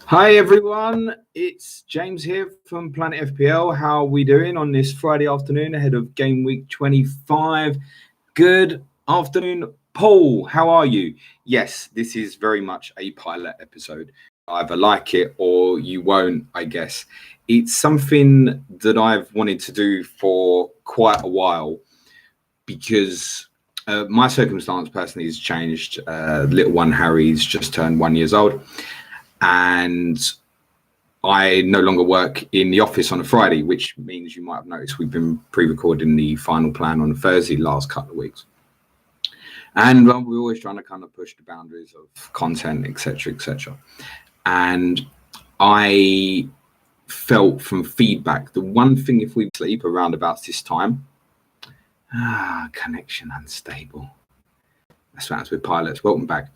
Hi everyone, it's James here from Planet FPL. How are we doing on this Friday afternoon ahead of game week 25? Good afternoon, Paul. How are you? Yes, this is very much a pilot episode. Either like it or you won't, I guess. It's something that I've wanted to do for quite a while because my circumstance personally has changed. Little one Harry's just turned 1 year old, and I no longer work in the office on a Friday, which means you might have noticed we've been pre-recording the final plan on a Thursday the last couple of weeks. And we're always trying to kind of push the boundaries of content, etc., etc. And I felt from feedback, the one thing if we sleep around about this time, connection unstable. That's what happens with pilots. Welcome back.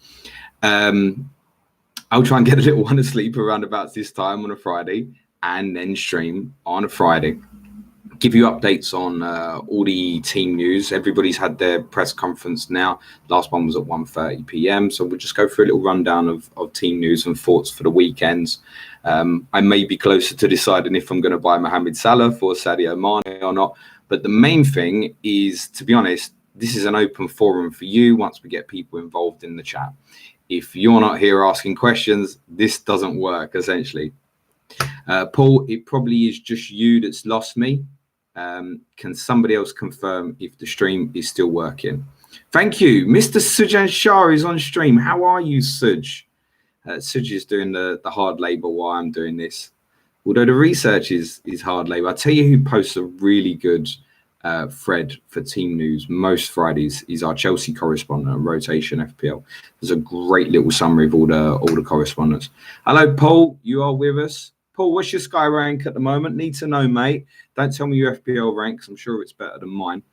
I'll try and get a little one to sleep around about this time on a Friday and then stream on a Friday. Give you updates on all the team news. Everybody's had their press conference now. Last one was at 1:30 p.m. So we'll just go through a little rundown of team news and thoughts for the weekends. I may be closer to deciding if I'm going to buy Mohamed Salah for Sadio Mane or not. But the main thing is, to be honest, this is an open forum for you once we get people involved in the chat. If you're not here asking questions, this doesn't work, essentially. Paul, it probably is just you that's lost me. Can somebody else confirm if the stream is still working? Thank you. Mr. Sujan Shah is on stream. How are you, Suj? Suj is doing the hard labor while I'm doing this. Although the research is hard labor. I'll tell you who posts a really good thread for team news most Fridays is our Chelsea correspondent on Rotation FPL. There's a great little summary of all the correspondents. Hello, Paul. You are with us. Paul, what's your Sky rank at the moment? Need to know, mate. Don't tell me your FPL ranks. I'm sure it's better than mine.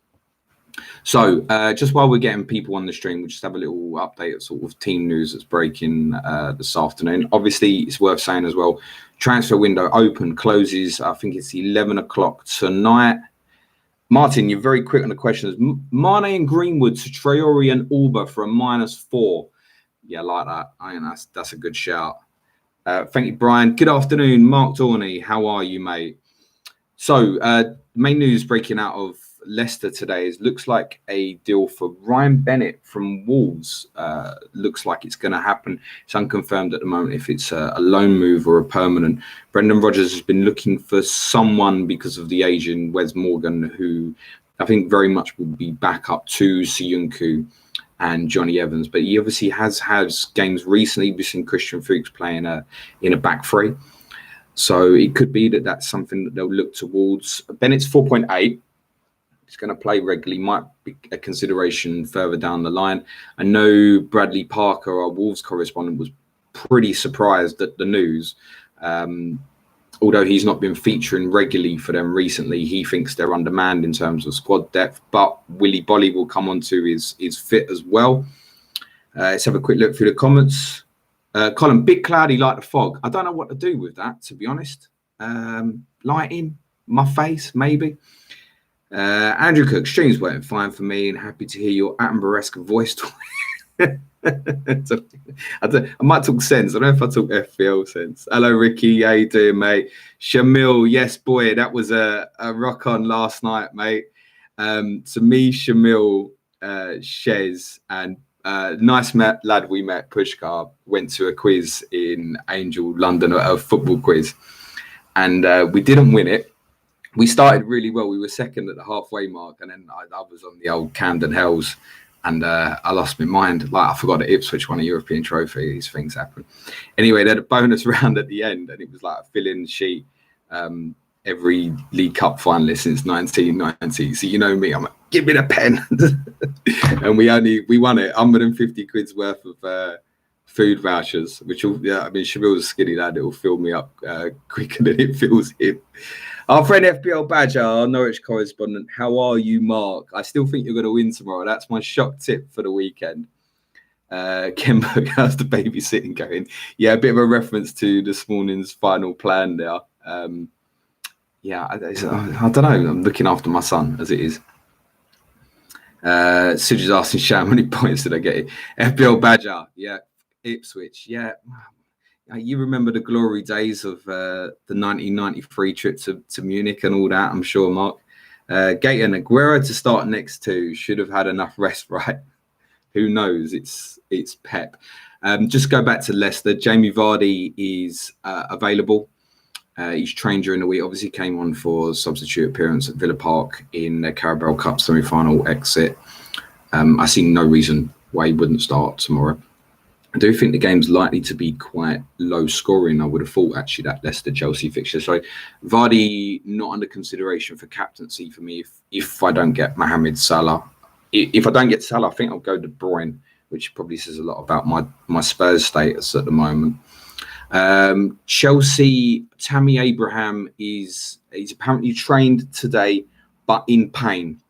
So just while we're getting people on the stream, we'll just have a little update of sort of team news that's breaking this afternoon. Obviously, it's worth saying as well, transfer window open, closes, I think it's 11 o'clock tonight. Martin, you're very quick on the questions. Mane and Greenwood to Traore and Alba for a -4. Yeah, I like that. I think that's a good shout. Thank you, Brian. Good afternoon, Mark Dorney. How are you, mate? So, main news breaking out of Leicester today is looks like a deal for Ryan Bennett from Wolves. Looks like it's going to happen. It's unconfirmed at the moment if it's a loan move or a permanent. Brendan Rodgers has been looking for someone because of the Asian Wes Morgan, who I think very much will be back up to Siyunku and Johnny Evans. But he obviously has had games recently. We've seen Christian Fuchs playing in a back three. So it could be that that's something that they'll look towards. Bennett's 4.8. He's going to play regularly, might be a consideration further down the line. I know Bradley Parker, our Wolves correspondent, was pretty surprised at the news. Although he's not been featuring regularly for them recently, he thinks they're undermanned in terms of squad depth. But Willy Bolly will come on to his fit as well. Let's have a quick look through the comments. Colin, bit cloudy like the fog. I don't know what to do with that, to be honest. Lighting, my face, maybe. Andrew Cook, stream's working fine for me and happy to hear your Attenborough-esque voice talk. I might talk sense. I don't know if I talk FPL sense. Hello, Ricky. How you doing, mate? Shamil, yes, boy, that was a rock on last night, mate. To me, Shamil, Shez, and nice lad we met, Pushkar, went to a quiz in Angel, London, a football quiz. And we didn't win it. We started really well. We were second at the halfway mark, and then I was on the old Camden Hells, and I lost my mind. Like, I forgot that Ipswich won a European trophy. These things happen. Anyway, they had a bonus round at the end, and it was like a fill-in sheet. Every League Cup finalist since 1990. So you know me, I'm like, give me the pen. And we won it, 150 quid's worth of food vouchers, which will, I mean, Shamil's a skinny lad. It will fill me up quicker than it fills him. Our friend FPL Badger, our Norwich correspondent. How are you, Mark? I still think you're going to win tomorrow. That's my shock tip for the weekend. Kenberg, how's the babysitting going? Yeah, a bit of a reference to this morning's final plan there. Yeah, I don't know. I'm looking after my son as it is. Suj is asking Sham, how many points did I get? FPL Badger, yeah. Ipswich, yeah. You remember the glory days of the 1993 trip to Munich and all that, I'm sure, Mark. Gator and Aguero to start next to should have had enough rest, right? Who knows? It's Pep. Just go back to Leicester. Jamie Vardy is available. He's trained during the week. Obviously, came on for substitute appearance at Villa Park in the Carabao Cup semi-final exit. I see no reason why he wouldn't start tomorrow. I do think the game's likely to be quite low scoring. I would have thought, actually, that Leicester-Chelsea fixture. So Vardy not under consideration for captaincy for me if I don't get Mohamed Salah. If I don't get Salah, I think I'll go De Bruyne, which probably says a lot about my Spurs status at the moment. Chelsea, Tammy Abraham he's apparently trained today, but in pain.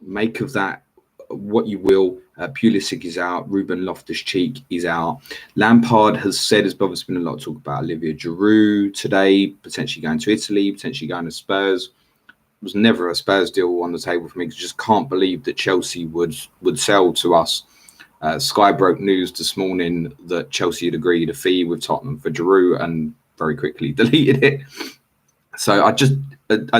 Make of that what you will. Pulisic is out. Ruben Loftus-Cheek is out. Lampard has said, there's obviously been a lot of talk about Olivier Giroud today, potentially going to Italy, potentially going to Spurs. There was never a Spurs deal on the table for me, because I just can't believe that Chelsea would sell to us. Sky broke news this morning that Chelsea had agreed a fee with Tottenham for Giroud and very quickly deleted it. So I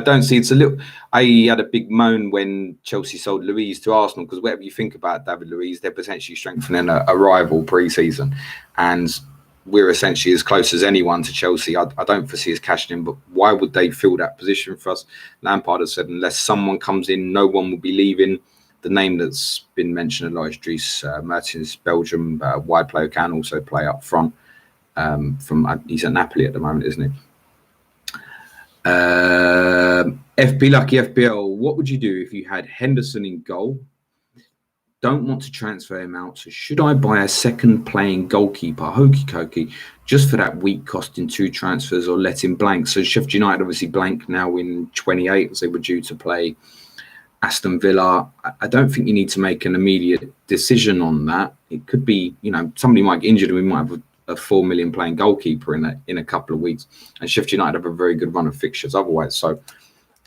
don't see, it's a little. I had a big moan when Chelsea sold Luiz to Arsenal, because whatever you think about David Luiz, they're potentially strengthening a rival pre-season, and we're essentially as close as anyone to Chelsea. I don't foresee us cashing in, but why would they fill that position for us? Lampard has said unless someone comes in, no one will be leaving. The name that's been mentioned a lot is Dries Mertens, Belgium wide player, can also play up front. He's at Napoli at the moment, isn't he? FP Lucky FPL, what would you do if you had Henderson in goal? Don't want to transfer him out, so should I buy a second playing goalkeeper, hokey cokey, just for that week costing 2 transfers, or let him blank? So Sheffield United obviously blank now in 28, as they were due to play Aston Villa. I don't think you need to make an immediate decision on that. It could be, somebody might get injured and we might have a 4 million playing goalkeeper in a couple of weeks, and Sheffield United have a very good run of fixtures otherwise. So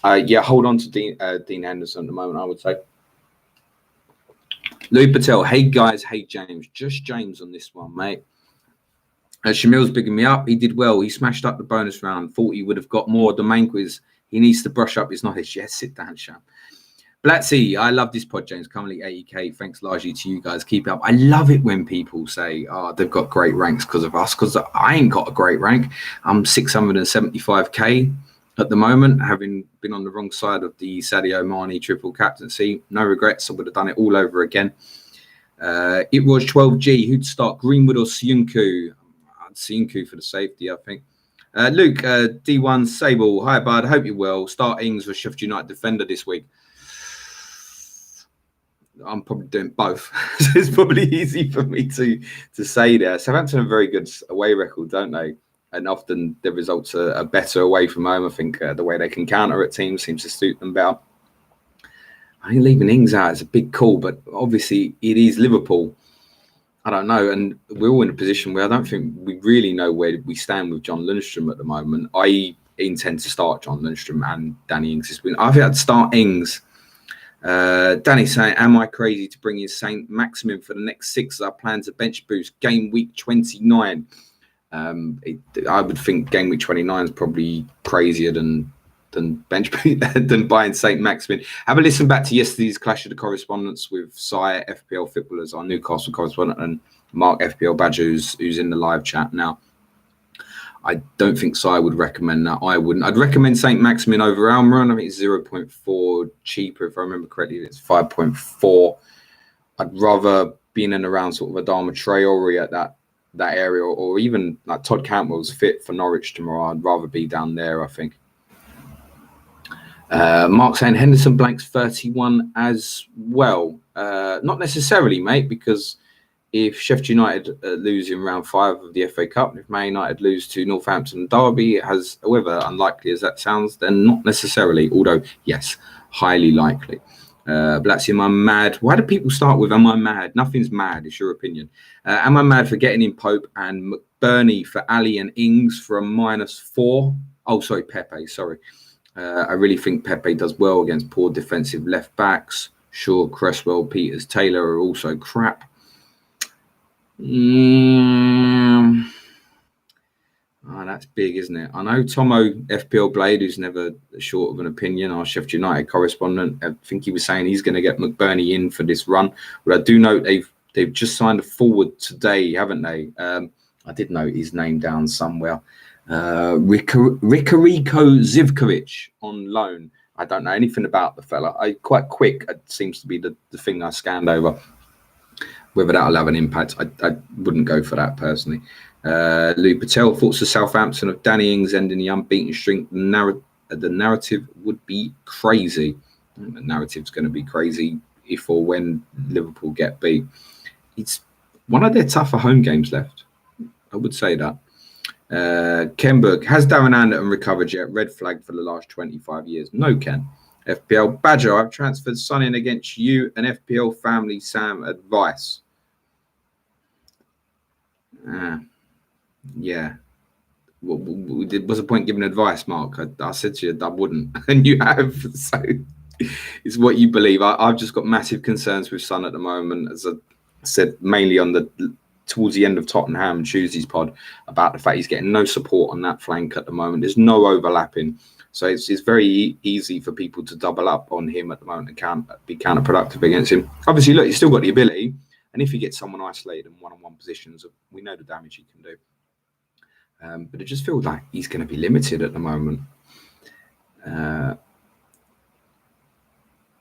hold on to Dean Henderson at the moment, I would say. Louis Patel, hey guys, hey James, just James on this one, mate. Shamil's bigging me up. He did well. He smashed up the bonus round. Thought he would have got more. The main quiz, he needs to brush up his knowledge. Yes, sit down, Sham. Blatzy, I love this pod, James. Currently 80k. Thanks largely to you guys. Keep it up. I love it when people say, they've got great ranks because of us, because I ain't got a great rank. I'm 675k at the moment, having been on the wrong side of the Sadio Mane triple captaincy. No regrets. I would have done it all over again. It was 12G. Who'd start, Greenwood or Syunku? Syunku for the safety, I think. Luke, D1 Sable. Hi, bud. Hope you're well. Start Ings for Sheffield United defender this week. I'm probably doing both. So it's probably easy for me to say there. Southampton have a very good away record, don't they? And often the results are better away from home. I think the way they can counter at teams seems to suit them better. I think leaving Ings out is a big call, but obviously it is Liverpool. I don't know. And we're all in a position where I don't think we really know where we stand with John Lundstrom at the moment. I intend to start John Lundstrom and Danny Ings this week. I think I'd start Ings. Danny saying, am I crazy to bring in Saint Maximin for the next 6? Our plans to bench boost game week 29. I would think game week 29 is probably crazier than bench than buying Saint Maximin. Have a listen back to yesterday's Clash of the Correspondents with Sai, FPL Footballers, our Newcastle correspondent, and Mark, FPL Badger, who's in the live chat now. I don't think Sai would recommend that. I wouldn't. I'd recommend Saint Maximin over Almiron. I think it's 0.4 cheaper. If I remember correctly, it's 5.4. I'd rather be in and around sort of Adama Traore at that area, or even like Todd Cantwell's fit for Norwich tomorrow. I'd rather be down there, I think. Mark saying Henderson blanks 31 as well. Not necessarily, mate, because if Sheffield United lose in round 5 of the FA Cup, and if Man United lose to Northampton Derby, however unlikely as that sounds, then not necessarily, although, yes, highly likely. Blatzy, am I mad? Why do people start with, am I mad? Nothing's mad, it's your opinion. Am I mad for getting in Pope and McBurney for Ali and Ings for a -4? Oh, sorry, Pepe, sorry. I really think Pepe does well against poor defensive left backs. Shaw, Cresswell, Peters, Taylor are also crap. Oh, that's big, isn't it? I know Tomo FPL Blade, who's never short of an opinion, our Sheffield United correspondent. I think he was saying he's going to get McBurney in for this run. But I do note they've just signed a forward today, haven't they? I did note his name down somewhere. Rikariko Zivkovic on loan. I don't know anything about the fella. Quite quick. It seems to be the thing I scanned over. Whether that'll have an impact, I wouldn't go for that personally. Lou Patel, thoughts of Southampton of Danny Ings ending the unbeaten streak. The narrative would be crazy. The narrative's going to be crazy if or when Liverpool get beat. It's one of their tougher home games left. I would say that. Ken Book, has Darren Anderton recovered yet? Red flag for the last 25 years. No, Ken. FPL Badger, I've transferred Son in against you and FPL family Sam advice. Yeah. What's the point giving advice, Mark? I said to you I wouldn't, and you have. So it's what you believe. I've just got massive concerns with Son at the moment, as I said, mainly towards the end of Tottenham Tuesday's pod, about the fact he's getting no support on that flank at the moment. There's no overlapping. So it's very easy for people to double up on him at the moment and be counterproductive against him. Obviously, look, he's still got the ability. And if you get someone isolated in one-on-one positions, we know the damage he can do. But it just feels like he's going to be limited at the moment.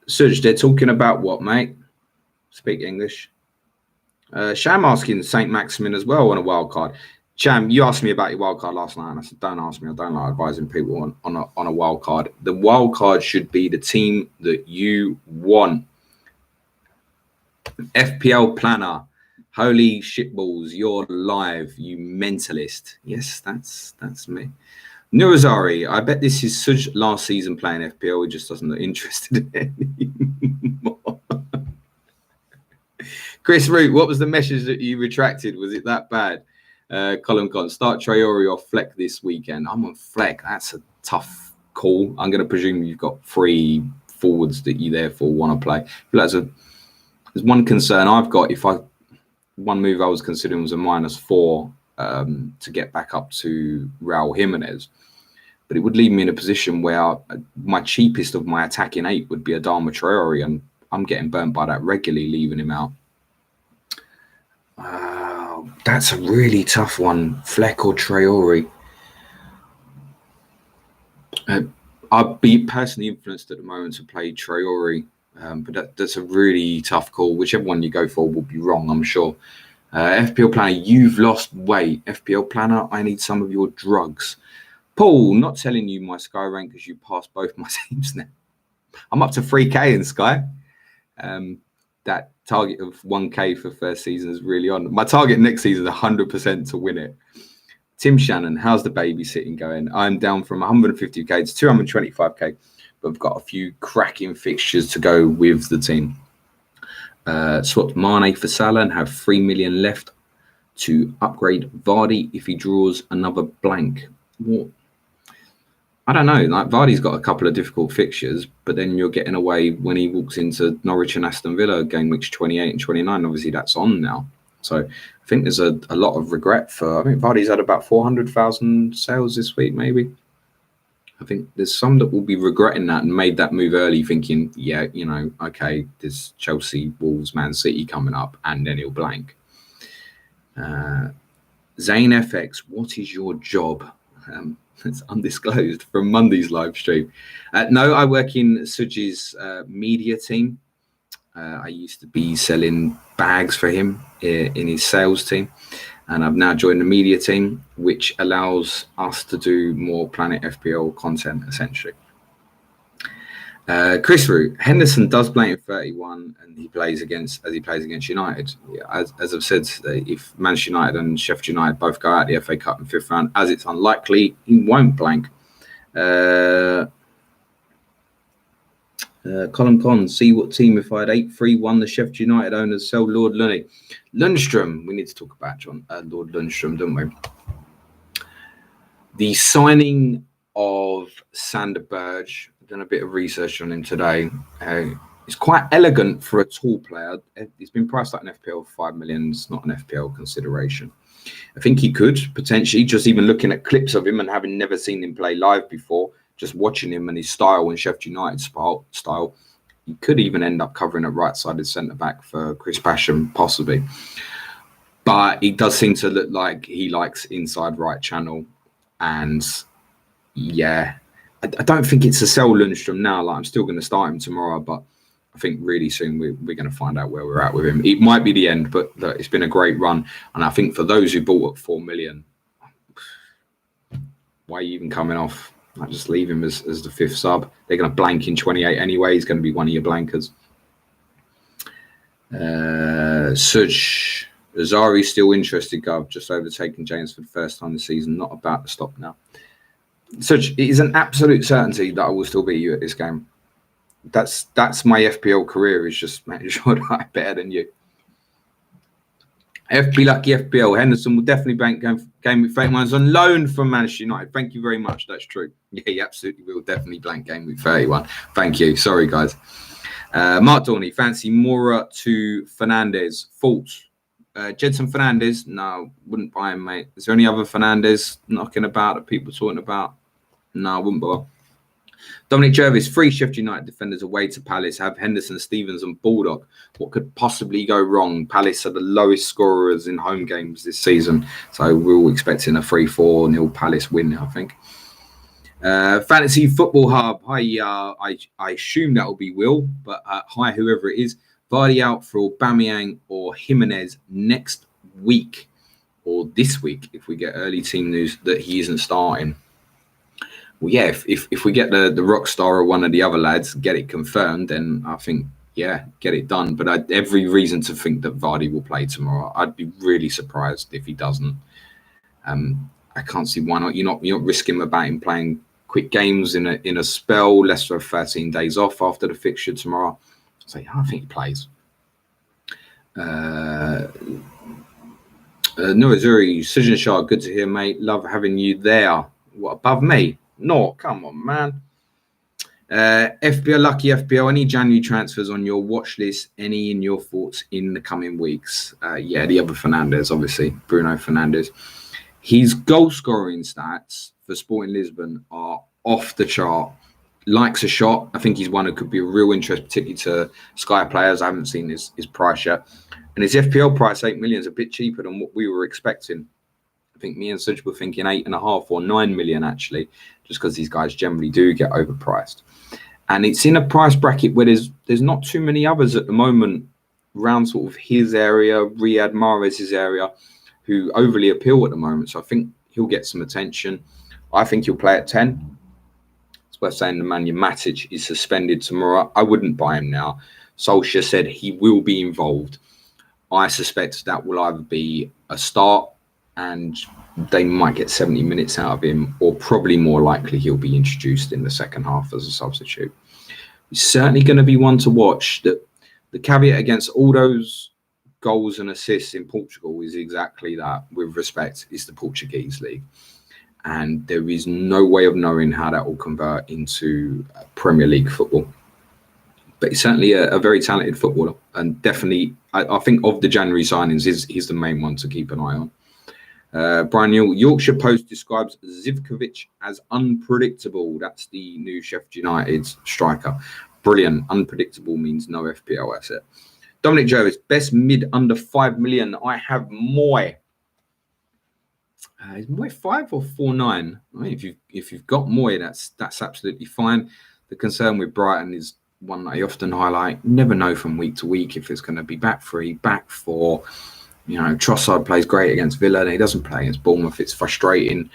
Suj, they're talking about what, mate? Speak English. Sham asking St. Maximin as well on a wild card. Sham, you asked me about your wild card last night, and I said, don't ask me. I don't like advising people on a wild card. The wild card should be the team that you want. FPL Planner. Holy shitballs, you're live, you mentalist. Yes, that's me. Nurazari, I bet this is Suj last season playing FPL. He just doesn't look interested anymore. Chris Root, what was the message that you retracted? Was it that bad? Colin Con, start Traore or Fleck this weekend. I'm on Fleck. That's a tough call. I'm going to presume you've got 3 forwards that you therefore want to play. But there's one concern I've got. One move I was considering was a -4 to get back up to Raul Jimenez. But it would leave me in a position where my cheapest of my attacking 8 would be Adama Traore, and I'm getting burnt by that regularly, leaving him out. That's a really tough one. Fleck or Traore. I'd be personally influenced at the moment to play Traore, but that's a really tough call. Whichever one you go for will be wrong, I'm sure. FPL Planner, you've lost weight. FPL Planner, I need some of your drugs. Paul, not telling you my Sky rank because you passed both my teams now. I'm up to 3K in Sky. That target of 1K for first season is really on. My target next season is 100% to win it. Tim Shannon, how's the babysitting going? I'm down from 150k to 225k, but I've got a few cracking fixtures to go with the team. Swapped Mane for Salah and have 3 million left to upgrade Vardy if he draws another blank. What? I don't know. Like, Vardy's got a couple of difficult fixtures, but then you're getting away when he walks into Norwich and Aston Villa game weeks 28 and 29. Obviously, that's on now. So I think there's a lot of regret for. I think Vardy's had about 400,000 sales this week, maybe. I think there's some that will be regretting that and made that move early, thinking, yeah, okay, there's Chelsea, Wolves, Man City coming up, and then he'll blank. Zane FX, what is your job? It's undisclosed from Monday's live stream. No, I work in Suj's media team. I used to be selling bags for him in his sales team, and I've now joined the media team, which allows us to do more Planet FPL content, essentially. Chris Root, Henderson does play in 31, and he plays against United. Yeah, as I've said, if Manchester United and Sheffield United both go out the FA Cup in 5th round, as it's unlikely, he won't blank. Colin Con, see what team if I had 8-3-1 the Sheffield United owners sell Lord Lundstrom. We need to talk about Lord Lundstrom, don't we? The signing of Sander Berge. I've done a bit of research on him today. It's quite elegant for a tall player. He's been priced like an FPL 5 million. It's not an FPL consideration. I think he could potentially, just even looking at clips of him and having never seen him play live before, just watching him and his style and Sheffield United style, he could even end up covering a right-sided centre-back for Chris Basham, possibly. But he does seem to look like he likes inside right channel. And yeah, I don't think it's a sell Lundstrom now. Like, I'm still going to start him tomorrow, but I think really soon we're going to find out where we're at with him. It might be the end, but look, it's been a great run. And I think for those who bought at 4 million, why are you even coming off? I just leave him as the 5th sub. They're going to blank in 28 anyway. He's going to be one of your blankers. Suj. Azari's still interested, Gov. Just overtaken James for the first time this season. Not about to stop now. Such, it is an absolute certainty that I will still beat you at this game. That's my FPL career, is just making sure that I'm better than you. FP Lucky FPL. Henderson will definitely bank game week 31. He's on loan from Manchester United. Thank you very much. That's true. Yeah, he absolutely will definitely blank game week 31. Thank you. Sorry, guys. Mark Dorney, fancy Mora to Fernandez. Thoughts? Jedson Fernandez? No, wouldn't buy him, mate. Is there any other Fernandez knocking about that people talking about? No, I wouldn't bother. Dominic Jervis, 3 Sheffield United defenders away to Palace, have Henderson, Stevens and Baldock. What could possibly go wrong? Palace are the lowest scorers in home games this season, so we're all expecting a 3-4-0 Palace win, I think. Fantasy Football Hub. Hi, I assume that will be Will, but hi, whoever it is. Vardy out for Aubameyang or Jimenez next week, or this week if we get early team news that he isn't starting. Well, yeah, if we get the rock star or one of the other lads, get it confirmed, then I think, yeah, get it done. But I every reason to think that Vardy will play tomorrow. I'd be really surprised if he doesn't. I can't see why not. You're not risking about him playing quick games in a spell. Leicester have 13 days off after the fixture tomorrow. So I think he plays. Noah Zuri, Sujan Shah, good to hear, mate. Love having you there. What, above me? No, come on, man. FPL, Lucky FPL, any January transfers on your watch list? Any in your thoughts in the coming weeks? Yeah, the other Fernandes, obviously, Bruno Fernandes. His goal scoring stats for Sporting Lisbon are off the chart. Likes a shot. I think he's one who could be a real interest, particularly to Sky players. I haven't seen his price yet. And his FPL price, 8 million, is a bit cheaper than what we were expecting. I think me and Suj were thinking 8.5 or 9 million, actually, just because these guys generally do get overpriced. And it's in a price bracket where there's not too many others at the moment around sort of his area, Riyad Mahrez's area, who overly appeal at the moment. So I think he'll get some attention. I think he'll play at 10. It's worth saying the Nemanja Matic is suspended tomorrow. I wouldn't buy him now. Solskjaer said he will be involved. I suspect that will either be a start and they might get 70 minutes out of him, or probably more likely he'll be introduced in the second half as a substitute. He's certainly going to be one to watch. The caveat against all those goals and assists in Portugal is exactly that. With respect, it's the Portuguese league. And there is no way of knowing how that will convert into Premier League football. But he's certainly a very talented footballer. And definitely, I think of the January signings, he's the main one to keep an eye on. Brian Newell, Yorkshire Post describes Zivkovic as unpredictable. That's the new Sheffield United striker. Brilliant. Unpredictable means no FPL asset. Dominic Jervis, best mid under 5 million. I have Moy. Is Moy 5 or 4.9? I mean, if you've got Moy, that's absolutely fine. The concern with Brighton is one that I often highlight. Never know from week to week if it's going to be back 3, back 4. You know, Trossard plays great against Villa and he doesn't play against Bournemouth. It's frustrating.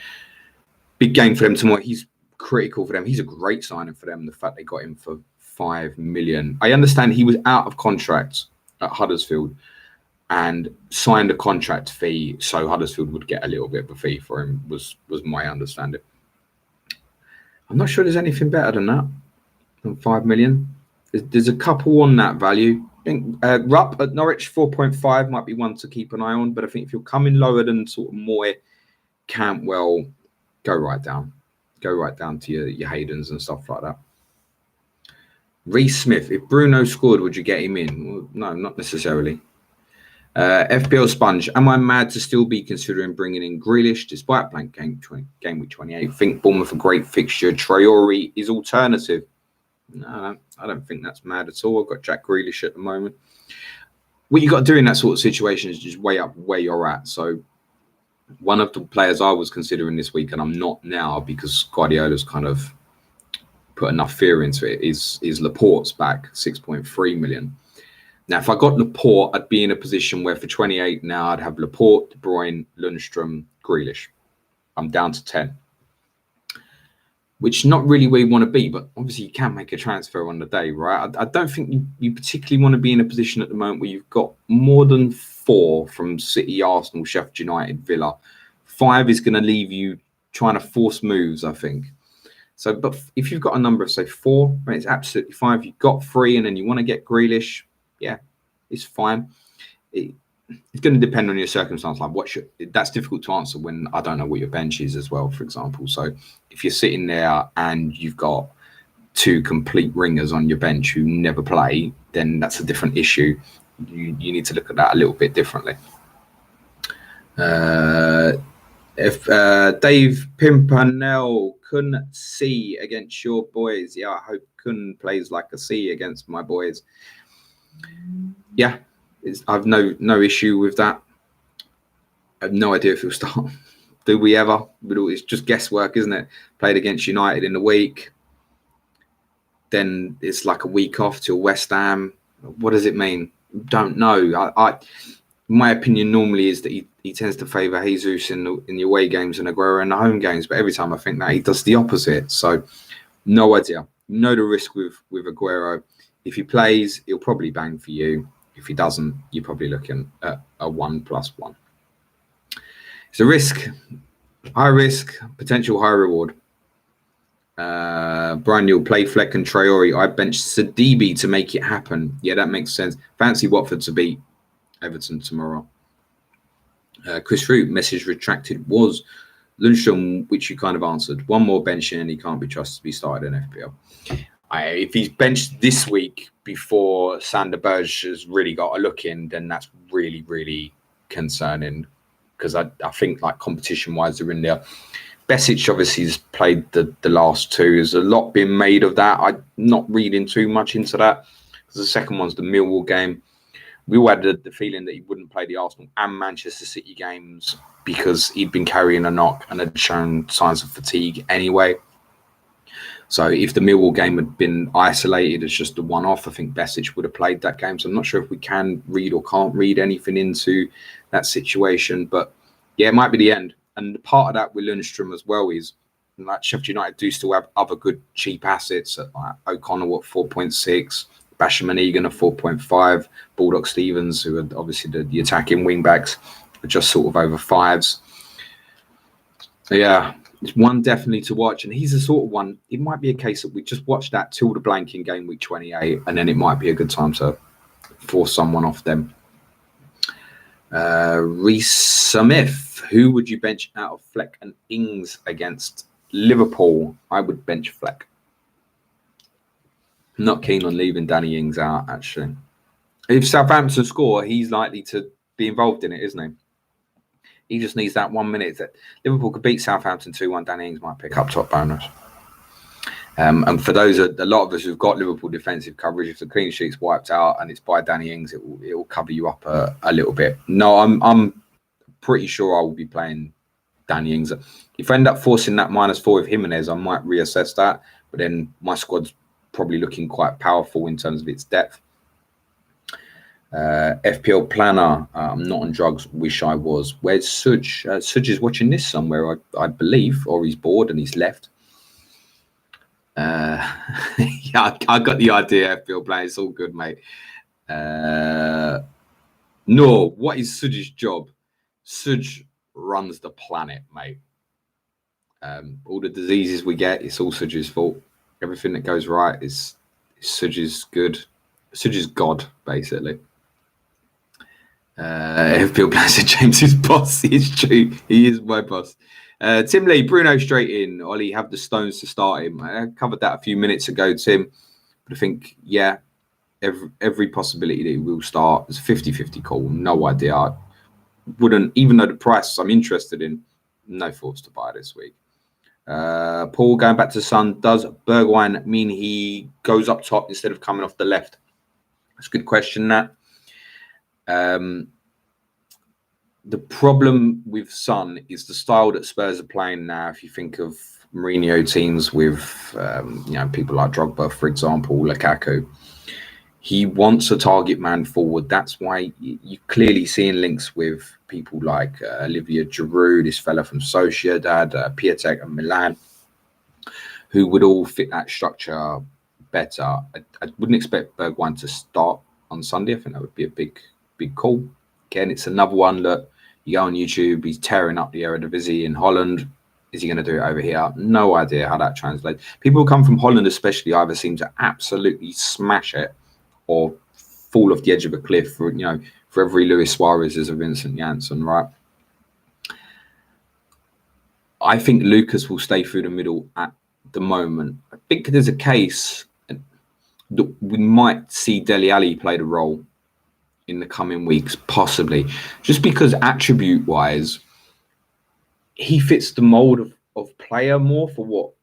Big game for them tomorrow. He's critical for them. He's a great signing for them. The fact they got him for 5 million. I understand he was out of contract at Huddersfield and signed a contract fee so Huddersfield would get a little bit of a fee for him, was my understanding. I'm not sure there's anything better than that, than 5 million. There's a couple on that value. I think Rupp at Norwich 4.5 might be one to keep an eye on, but I think if you're coming lower than sort of Moy, Cantwell, go right down to your Haydens and stuff like that. Reece Smith, if Bruno scored, would you get him in? Well, no, not necessarily. FPL Sponge, am I mad to still be considering bringing in Grealish despite blank game week 28? Think Bournemouth a great fixture. Traore is alternative. No, I don't think that's mad at all. I've got Jack Grealish at the moment. What you got to do in that sort of situation is just weigh up where you're at. So one of the players I was considering this week, and I'm not now because Guardiola's kind of put enough fear into it, is Laporte's back, 6.3 million. Now, if I got Laporte, I'd be in a position where for 28 now, I'd have Laporte, De Bruyne, Lundstram, Grealish. I'm down to 10, which not really where you want to be, but obviously you can make a transfer on the day, right? I don't think you particularly want to be in a position at the moment where you've got more than 4 from City, Arsenal, Sheffield United, Villa. 5 is going to leave you trying to force moves, I think. So, but if you've got a number of, say, 4, right, it's absolutely fine. If you've got 3 and then you want to get Grealish, yeah, it's fine. It's going to depend on your circumstance. Like, that's difficult to answer when I don't know what your bench is as well, for example. So if you're sitting there and you've got 2 complete ringers on your bench who never play, then that's a different issue. You need to look at that a little bit differently. If Dave Pimpernel couldn't see against your boys, yeah, I hope Kun plays like a C against my boys. Yeah, I've no issue with that. I have no idea if he'll start. Do we ever? It's just guesswork, isn't it? Played against United in the week. Then it's like a week off till West Ham. What does it mean? Don't know. My opinion normally is that he tends to favour Jesus in the away games and Aguero in the home games. But every time I think that, he does the opposite. So no idea. The risk with Aguero. If he plays, he'll probably bang for you. If he doesn't, you're probably looking at a 1+1. It's a risk. High risk, potential high reward. Brian, you'll play Fleck and Traore. I benched Sidibe to make it happen. Yeah, that makes sense. Fancy Watford to beat Everton tomorrow. Chris Root, message retracted, was Lundstram, which you kind of answered. One more benching and he can't be trusted to be started in FPL. If he's benched this week before Sander Berge has really got a look in, then that's really, really concerning because I think like competition-wise they're in there. Besic obviously has played the last 2. There's a lot being made of that. I'm not reading too much into that because the second one's the Millwall game. We all had the feeling that he wouldn't play the Arsenal and Manchester City games because he'd been carrying a knock and had shown signs of fatigue anyway. So if the Millwall game had been isolated as just a one-off, I think Besic would have played that game. So I'm not sure if we can read or can't read anything into that situation. But yeah, it might be the end. And part of that with Lundstram as well is like Sheffield United do still have other good cheap assets. Like O'Connell at 4.6, Basham Egan at 4.5, Bulldog Stevens, who are obviously the attacking wing backs, are just sort of over 5s. So yeah. It's one definitely to watch, and he's the sort of one. It might be a case that we just watch that till the blank in game week 28, and then it might be a good time to force someone off them. Reece Smith, who would you bench out of Fleck and Ings against Liverpool? I would bench Fleck. I'm not keen on leaving Danny Ings out, actually. If Southampton score, he's likely to be involved in it, isn't he? He just needs that 1 minute that Liverpool could beat Southampton 2-1. Danny Ings might pick up top bonus. And for those, a lot of us who've got Liverpool defensive coverage, if the clean sheet's wiped out and it's by Danny Ings, it will cover you up a little bit. No, I'm pretty sure I will be playing Danny Ings. If I end up forcing that -4 with Jimenez, I might reassess that. But then my squad's probably looking quite powerful in terms of its depth. FPL Planner, I'm not on drugs, wish I was. Where's Suj? Suj is watching this somewhere, I believe, or he's bored and he's left. Yeah, I got the idea, FPL Planner. It's all good, mate. No, what is Suj's job? Suj runs the planet, mate. All the diseases we get, it's all Suj's fault. Everything that goes right is Suj's good. Suj's God, basically. FPL Blaster James is boss. It's true. He is my boss. Tim Lee, Bruno straight in. Ollie, have the stones to start him. I covered that a few minutes ago, Tim. But I think, yeah, every possibility that he will start is 50-50 call. No idea. I wouldn't, even though the price I'm interested in, no thoughts to buy this week. Paul, going back to Sun, does Bergwijn mean he goes up top instead of coming off the left? That's a good question, that. The problem with Son is the style that Spurs are playing now. If you think of Mourinho teams with people like Drogba, for example, Lukaku, he wants a target man forward. That's why you're clearly seeing links with people like Olivier Giroud, this fella from Sociedad, Piatek and Milan, who would all fit that structure better. I wouldn't expect Bergwijn to start on Sunday. I think that would be a big call. Again, it's another one that you go on YouTube, he's tearing up the Eredivisie in Holland. Is he going to do it over here? No idea how that translates. People who come from Holland especially either seem to absolutely smash it or fall off the edge of a cliff. For every Luis Suarez is a Vincent Janssen, right? I think Lucas will stay through the middle at the moment. I think there's a case that we might see Dele Alli play the role in the coming weeks, possibly, just because attribute-wise, he fits the mold of player more for what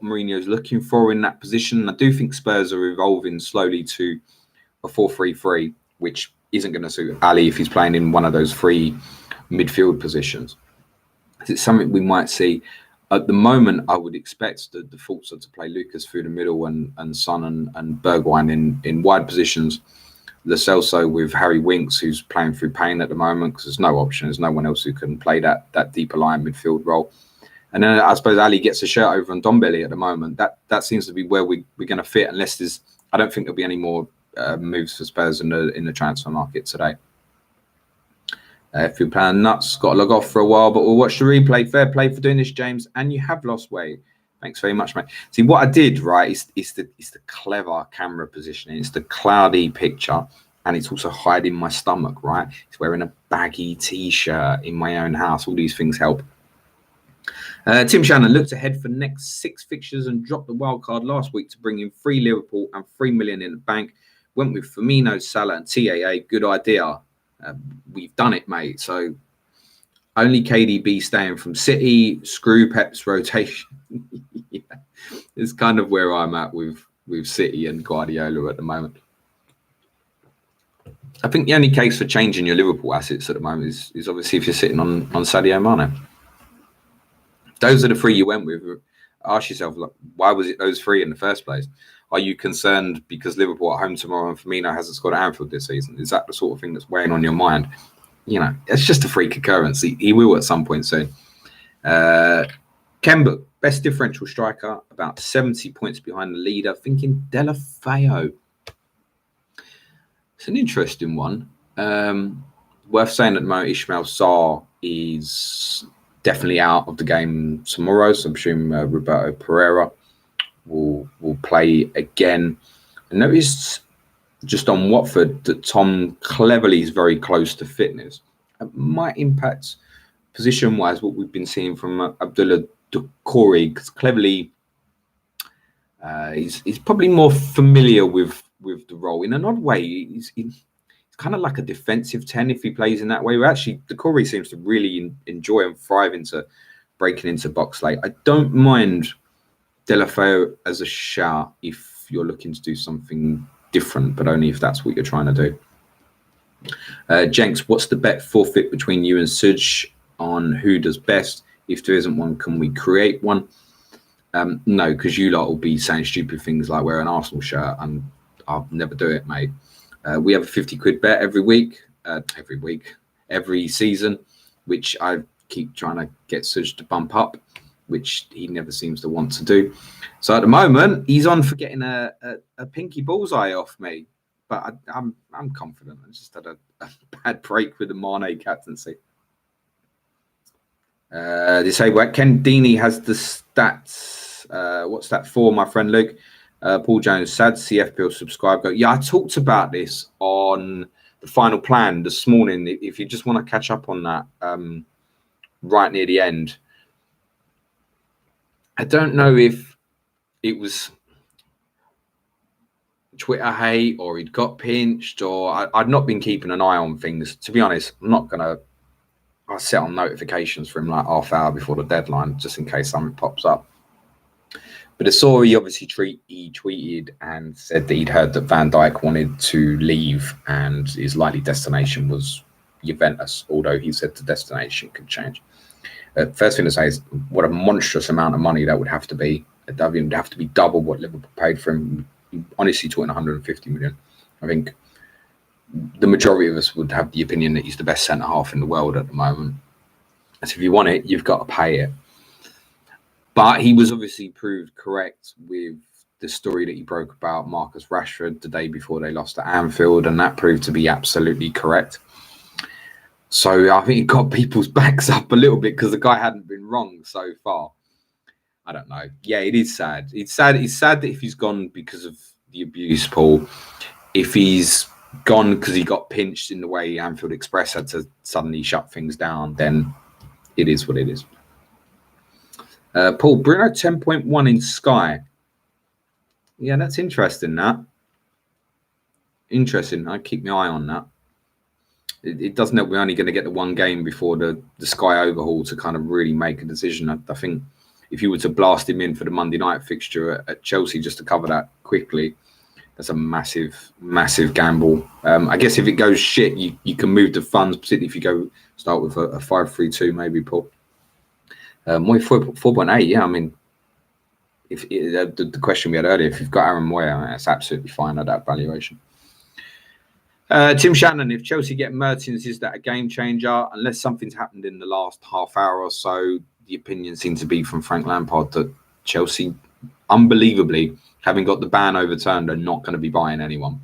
Mourinho's looking for in that position. I do think Spurs are evolving slowly to a 4-3-3, which isn't going to suit Ali if he's playing in one of those three midfield positions. It's something we might see. At the moment, I would expect the defaults are to play Lucas through the middle and Son and Bergwijn in wide positions. Lo Celso with Harry Winks, who's playing through pain at the moment because there's no option. There's no one else who can play that deeper line midfield role. And then I suppose Ali gets a shirt over on Ndombele at the moment. That seems to be where we're going to fit, unless there's. I don't think there'll be any more moves for Spurs in the transfer market today. If you're playing nuts, got to log off for a while, but we'll watch the replay. Fair play for doing this, James. And you have lost weight. Thanks very much, mate. See, what I did, right, is the clever camera positioning. It's the cloudy picture, and it's also hiding my stomach, right? It's wearing a baggy T-shirt in my own house. All these things help. Tim Shannon looked ahead for next 6 fixtures and dropped the wild card last week to bring in 3 Liverpool and 3 million in the bank. Went with Firmino, Salah, and TAA. Good idea. We've done it, mate. So only KDB staying from City. Screw Pep's rotation. Yeah. It's kind of where I'm at with City and Guardiola at the moment. I think the only case for changing your Liverpool assets at the moment is obviously if you're sitting on Sadio Mane. Those are the 3 you went with. Ask yourself, like, why was it those 3 in the first place? Are you concerned because Liverpool at home tomorrow and Firmino hasn't scored at Anfield this season? Is that the sort of thing that's weighing on your mind? It's just a freak occurrence. He will at some point soon. Kemba, best differential striker, about 70 points behind the leader. Thinking Delafeu. It's an interesting one. Worth saying at the moment, Ismail Sarr is definitely out of the game tomorrow. So I'm assuming Roberto Pereira will play again. I noticed just on Watford that Tom Cleverley is very close to fitness. It might impact position-wise what we've been seeing from Abdullah Doucouré, because Cleverley he's probably more familiar with the role. In an odd way, he's kind of like a defensive 10 if he plays in that way. Actually, Doucouré seems to really enjoy and thrive into breaking into box late. I don't mind Delafeu as a shout if you're looking to do something different, but only if that's what you're trying to do. Jenks, what's the bet forfeit between you and Suj on who does best? If there isn't one, can we create one? No, because you lot will be saying stupid things like wear an Arsenal shirt, and I'll never do it, mate. We have a 50 quid bet every season, which I keep trying to get Suj to bump up, which he never seems to want to do. So at the moment, he's on for getting a pinky bullseye off me, but I'm confident. I just had a bad break with the Mane captaincy. They say, well, Ken Deeney has the stats. What's that for, my friend Luke? Paul Jones, sad CFPL subscribe. Go. Yeah, I talked about this on the final plan this morning. If you just want to catch up on that, right near the end. I don't know if it was Twitter hate, or he'd got pinched, or I'd not been keeping an eye on things. To be honest, I'm not going to. I set on notifications for him like half hour before the deadline, just in case something pops up. But I saw he obviously tweeted and said that he'd heard that Van Dijk wanted to leave and his likely destination was Juventus, although he said the destination could change. First thing to say is what a monstrous amount of money that would have to be. It would have to be double what Liverpool paid for him. Honestly, talking 150 million. I think the majority of us would have the opinion that he's the best centre-half in the world at the moment. So if you want it, you've got to pay it. But he was obviously proved correct with the story that he broke about Marcus Rashford the day before they lost at Anfield, and that proved to be absolutely correct. So I think it got people's backs up a little bit because the guy hadn't been wrong so far. I don't know. Yeah, it is sad. It's sad that if he's gone because of the abuse, Paul, if he's gone because he got pinched in the way Anfield Express had to suddenly shut things down, then it is what it is. Paul, Bruno 10.1 in Sky. Yeah, that's interesting, that. Interesting. I keep my eye on that. It doesn't help we're only going to get the one game before the Sky overhaul to kind of really make a decision. I think if you were to blast him in for the Monday night fixture at Chelsea just to cover that quickly, that's a massive, massive gamble. I guess if it goes shit, you can move the funds, particularly if you go start with a 5-3-2 maybe, Paul. 4.8, yeah. I mean, if the question we had earlier, if you've got Aaron Moyer, that's absolutely fine at that valuation. Tim Shannon, if Chelsea get Mertens, is that a game changer? Unless something's happened in the last half hour or so, the opinion seems to be from Frank Lampard that Chelsea, unbelievably, having got the ban overturned, are not going to be buying anyone.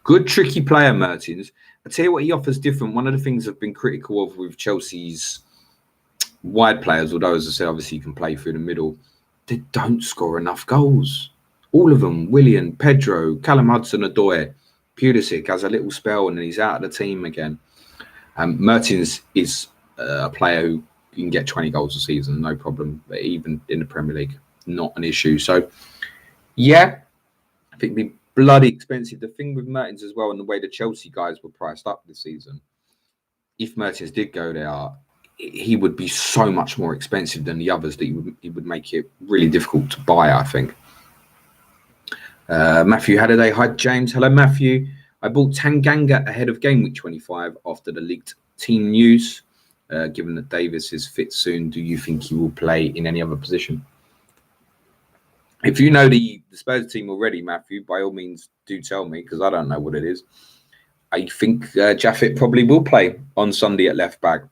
Good, tricky player, Mertens. I tell you what, he offers different. One of the things I've been critical of with Chelsea's wide players, although, as I said, obviously you can play through the middle, they don't score enough goals. All of them, Willian, Pedro, Callum Hudson-Odoi, Pulisic has a little spell and then he's out of the team again. Mertens is a player who can get 20 goals a season, no problem, but even in the Premier League, not an issue. So, yeah, I think it'd be bloody expensive. The thing with Mertens as well, and the way the Chelsea guys were priced up this season, if Mertens did go there, he would be so much more expensive than the others that he would make it really difficult to buy, I think. Matthew Halliday, hi James. Hello, Matthew. I bought Tanganga ahead of game week 25 after the leaked team news. Given that Davis is fit soon, do you think he will play in any other position? If you know the Spurs team already, Matthew, by all means do tell me, because I don't know what it is. I think Jaffet probably will play on Sunday at left back.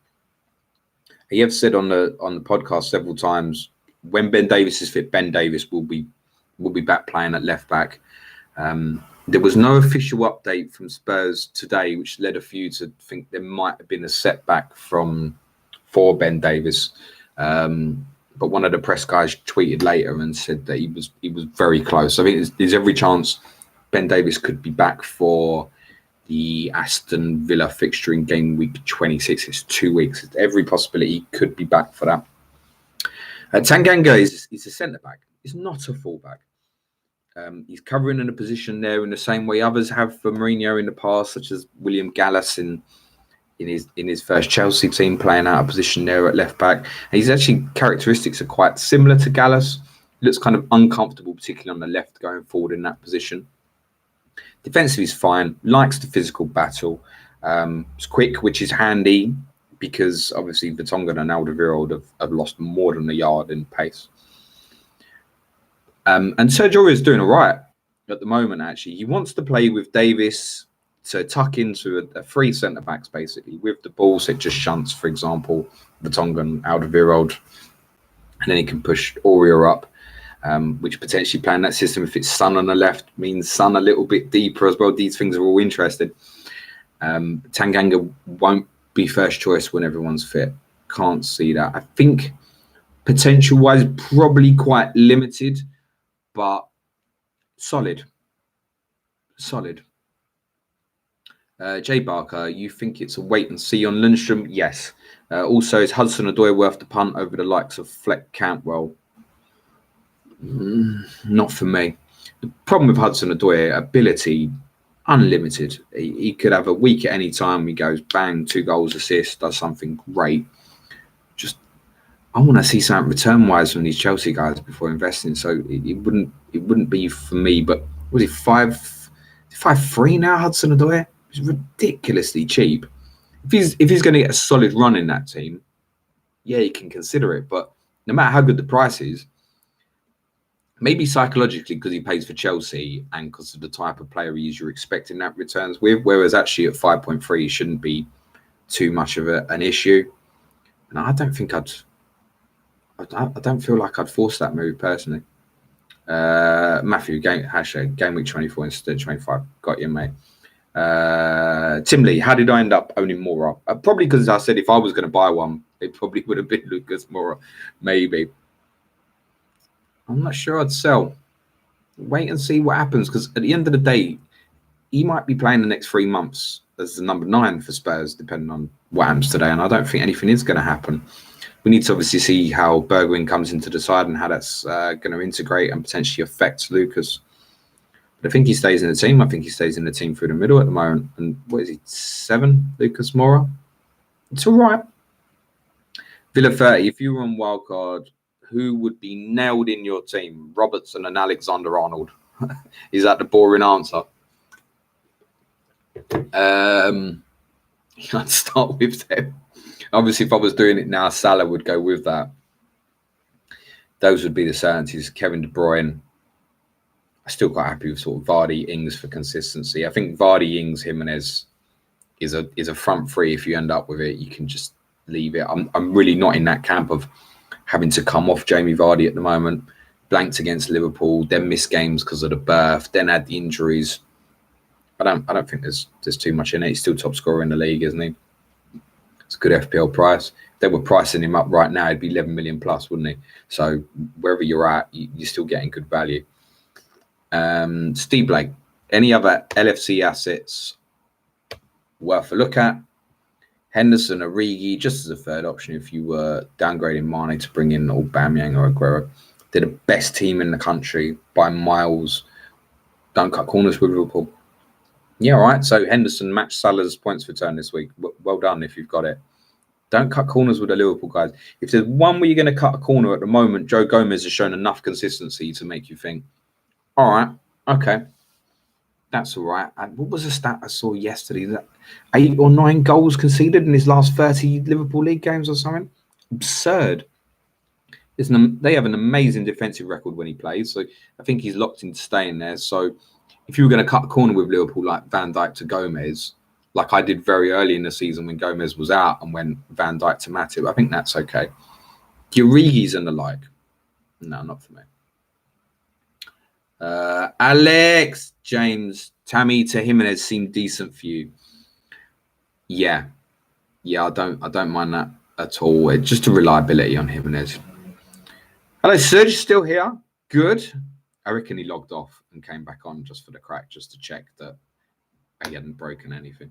He have said on the podcast several times, when Ben Davis is fit, Ben Davis will be back playing at left back. There was no official update from Spurs today, which led a few to think there might have been a setback for Ben Davis. But one of the press guys tweeted later and said that he was very close. I think there's every chance Ben Davis could be back for the Aston Villa fixture in game week 26. It's 2 weeks. Every possibility he could be back for that. Tanganga is a centre back. He's not a fullback. He's covering in a position there in the same way others have for Mourinho in the past, such as William Gallas in his first Chelsea team, playing out a position there at left back. And his actually characteristics are quite similar to Gallas. He looks kind of uncomfortable, particularly on the left, going forward in that position. Defensive is fine. Likes the physical battle. It's quick, which is handy because obviously Vertonghen and Alderweireld have lost more than a yard in pace. And Sergio Aurier is doing all right at the moment, actually. He wants to play with Davis to tuck into a three centre-backs, basically, with the ball. So it just shunts, for example, Vertonghen, Alderweireld, and then he can push Aurier up, which potentially playing that system, if it's Son on the left, means Son a little bit deeper as well. These things are all interested. Tanganga won't be first choice when everyone's fit. Can't see that. I think potential-wise, probably quite limited, but solid. Jay Barker, you think it's a wait and see on Lundstram? Yes. Also, is Hudson-Odoi worth the punt over the likes of Fleck Campbell? Not for me. Problem with Hudson-Odoi, ability unlimited. He could have a week at any time. He goes bang, 2 goals, assist, does something great. Just I want to see something return-wise from these Chelsea guys before investing. So it wouldn't be for me. But was he 5.3 now? Hudson-Odoi? It's ridiculously cheap. If he's going to get a solid run in that team, yeah, you can consider it. But no matter how good the price is, maybe psychologically because he plays for Chelsea and because of the type of player he is, you're expecting that returns with. Whereas actually at 5.3 shouldn't be too much of an issue. And I don't think I don't feel like I'd force that move personally. Matthew, game week 24 instead of 25. Got you, mate. Tim Lee, how did I end up owning Moura? Probably because I said if I was going to buy one, it probably would have been Lucas Moura. Maybe. I'm not sure I'd sell. Wait and see what happens, because at the end of the day, he might be playing the next 3 months as the number 9 for Spurs, depending on what happens today. And I don't think anything is going to happen. We need to obviously see how Bergwijn comes into the side and how that's going to integrate and potentially affect Lucas. But I think he stays in the team. I think he stays in the team through the middle at the moment. And what is he, 7, Lucas Moura? It's all right. Villa 30, if you were on wildcard, who would be nailed in your team? Robertson and Alexander-Arnold. Is that the boring answer? I'd start with them. Obviously, if I was doing it now, Salah would go with that. Those would be the certainties. Kevin De Bruyne. I'm still quite happy with sort of Vardy, Ings for consistency. I think Vardy, Ings, Jimenez is a front three. If you end up with it, you can just leave it. I'm really not in that camp of having to come off Jamie Vardy at the moment. Blanked against Liverpool, then missed games because of the birth, then had the injuries. I don't think there's too much in it. He's still top scorer in the league, isn't he? It's a good FPL price. If they were pricing him up right now, he'd be 11 million plus, wouldn't he? So wherever you're at, you're still getting good value. Steve Blake, any other LFC assets worth a look at? Henderson, Origi, just as a third option if you were downgrading Mane to bring in Aubameyang or Aguero. They're the best team in the country by miles. Don't cut corners with Liverpool. Yeah, all right. So Henderson matched Salah's points return this week. Well done if you've got it. Don't cut corners with the Liverpool guys. If there's one where you're going to cut a corner at the moment, Joe Gomez has shown enough consistency to make you think, all right, okay, that's all right. What was the stat I saw yesterday? That 8 or 9 goals conceded in his last 30 Liverpool League games or something? Absurd. They have an amazing defensive record when he plays. So I think he's locked into staying there. So if you were going to cut a corner with Liverpool like Van Dijk to Gomez, like I did very early in the season when Gomez was out and when Van Dijk to Matip, I think that's okay. Origis and the like. No, not for me. Alex, James, Tammy to Jimenez seemed decent for you. Yeah, I don't mind that at all. It's just a reliability on Jimenez. Hello, Serge, still here? Good. I reckon he logged off and came back on just for the crack, just to check that he hadn't broken anything.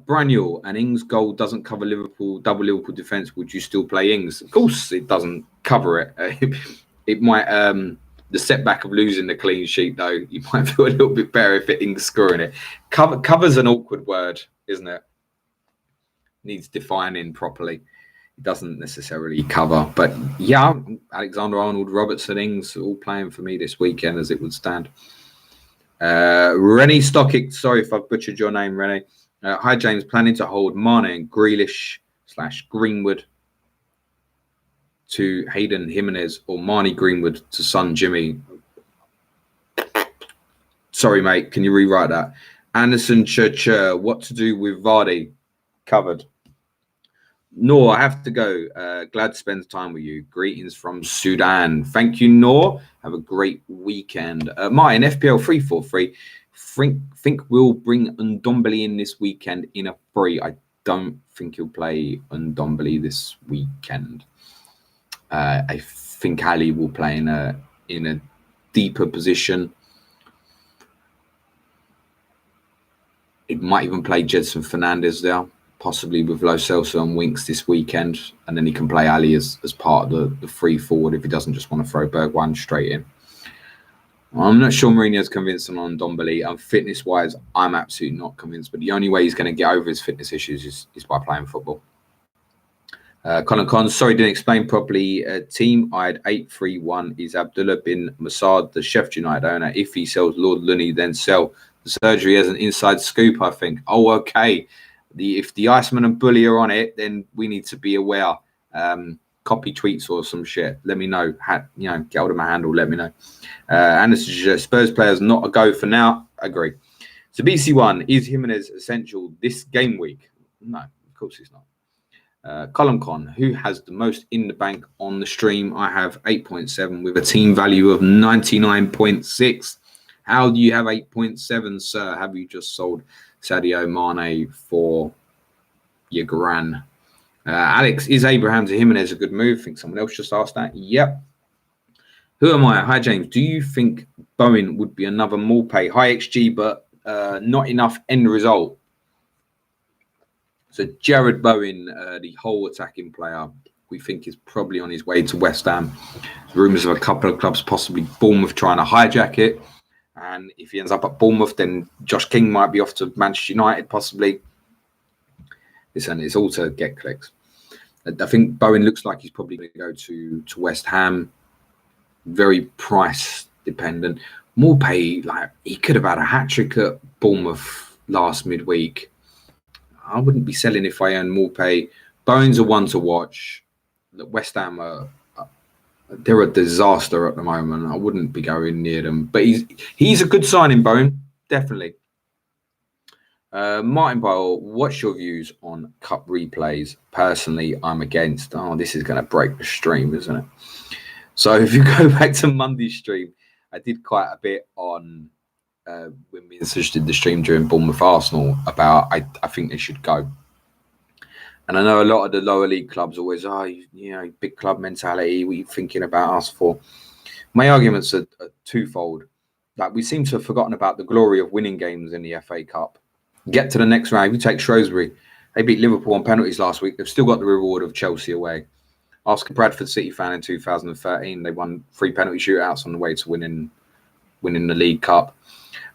Brian Yule, an Ings goal doesn't cover double Liverpool defence. Would you still play Ings? Of course, it doesn't cover it. It might. The setback of losing the clean sheet, though, you might feel a little bit better if Ings scoring it. Cover's an awkward word, isn't it? Needs defining properly. It doesn't necessarily cover. But yeah, Alexander-Arnold, Robertson, Ings all playing for me this weekend as it would stand. Rennie Stockick, sorry if I've butchered your name, Rennie. Hi, James. Planning to hold Mane and Grealish / Greenwood to Hayden Jimenez or Marnie Greenwood to Son Jimmy. Sorry, mate. Can you rewrite that? Anderson Churcher, what to do with Vardy? Covered. Noor, I have to go. Glad to spend time with you. Greetings from Sudan. Thank you, Noor. Have a great weekend. Martin, FPL 343. Think we'll bring Ndombele in this weekend in a free. I don't think he'll play Ndombele this weekend. I think Ali will play in a deeper position. It might even play Jedson Fernandez there, possibly with Lo Celso and Winks this weekend, and then he can play Ali as part of the free forward if he doesn't just want to throw Bergwijn straight in. I'm not sure Mourinho's convincing on Ndombele. Fitness-wise, I'm absolutely not convinced. But the only way he's going to get over his fitness issues is by playing football. Colin Con, sorry, didn't explain properly. Team, I had 8-3-1. Is Abdullah bin Masad, the Sheffield United owner. If he sells Lord Looney, then sell. The surgery has an inside scoop, I think. Oh, okay. If the Iceman and Bully are on it, then we need to be aware. Copy tweets or some shit. Let me know. Get hold of my handle. Let me know. And Spurs players not a go for now. Agree. So BC1, is Jimenez essential this game week? No, of course he's not. Colin Con, who has the most in the bank on the stream? I have 8.7 with a team value of 99.6. How do you have 8.7, sir? Have you just sold Sadio Mane for your gran? Alex, is Abraham to Jimenez a good move? I think someone else just asked that. Yep. Who am I? Hi, James. Do you think Bowen would be another Morpay? High XG, but not enough end result? So Jared Bowen, the whole attacking player, we think is probably on his way to West Ham. There's rumours of a couple of clubs, possibly Bournemouth, trying to hijack it. And if he ends up at Bournemouth, then Josh King might be off to Manchester United, possibly. Listen, it's all to get clicks. I think Bowen looks like he's probably going to go to West Ham. Very price dependent. Morpay, like, he could have had a hat-trick at Bournemouth last midweek. I wouldn't be selling if I own Morpay. Bowen's a one to watch. West Ham they're a disaster at the moment. I wouldn't be going near them. But he's a good signing, Bowen. Definitely. Martin Boyle, what's your views on cup replays? Personally, I'm against. Oh, this is going to break the stream, isn't it? So if you go back to Monday's stream, I did quite a bit on when me and Sush did the stream during Bournemouth Arsenal about I think they should go. And I know a lot of the lower league clubs always, big club mentality. What are you thinking about us for? My arguments are twofold. Like, we seem to have forgotten about the glory of winning games in the FA Cup. Get to the next round. If you take Shrewsbury, they beat Liverpool on penalties last week. They've still got the reward of Chelsea away. Ask a Bradford City fan in 2013. They won 3 penalty shootouts on the way to winning the League Cup.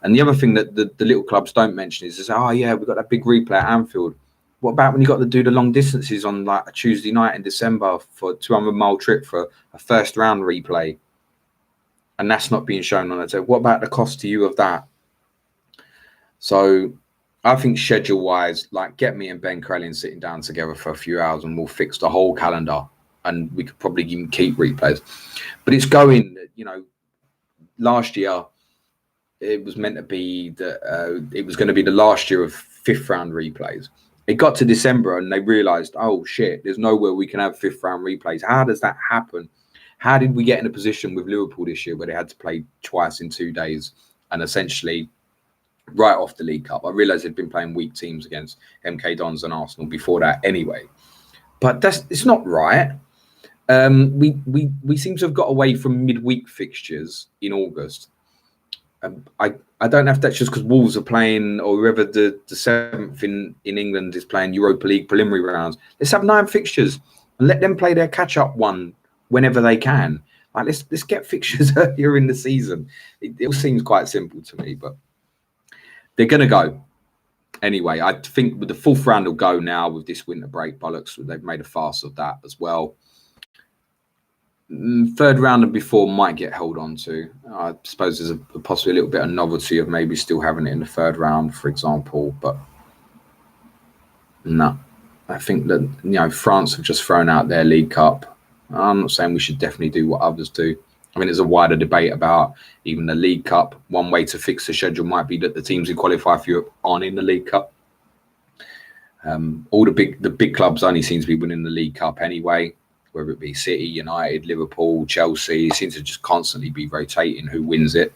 And the other thing that the little clubs don't mention is, we've got that big replay at Anfield. What about when you got to do the long distances on like a Tuesday night in December for a 200-mile trip for a first round replay? And that's not being shown on it. So what about the cost to you of that? So I think schedule-wise, like, get me and Ben Crellin sitting down together for a few hours and we'll fix the whole calendar. And we could probably even keep replays. But it's going, last year, it was meant to be that it was going to be the last year of 5th round replays. It got to December and they realised, oh shit, there's nowhere we can have 5th round replays. How does that happen? How did we get in a position with Liverpool this year where they had to play twice in 2 days and essentially right off the League Cup? I realised they'd been playing weak teams against MK Dons and Arsenal before that anyway. But it's not right. We seem to have got away from midweek fixtures in August. I don't know if that's just because Wolves are playing, or whoever the 7th in England is playing Europa League preliminary rounds. Let's have 9 fixtures and let them play their catch-up one whenever they can. Like, let's get fixtures earlier in the season. It all seems quite simple to me, but they're going to go. Anyway, I think with the 4th round will go now with this winter break bollocks. They've made a farce of that as well. 3rd round and before might get held on to. I suppose there's possibly a little bit of novelty of maybe still having it in the 3rd round, for example. But no, I think that France have just thrown out their League Cup. I'm not saying we should definitely do what others do. I mean, there's a wider debate about even the League Cup. One way to fix the schedule might be that the teams who qualify for Europe aren't in the League Cup. All the big clubs only seem to be winning the League Cup anyway. Whether it be City, United, Liverpool, Chelsea, it seems to just constantly be rotating who wins it.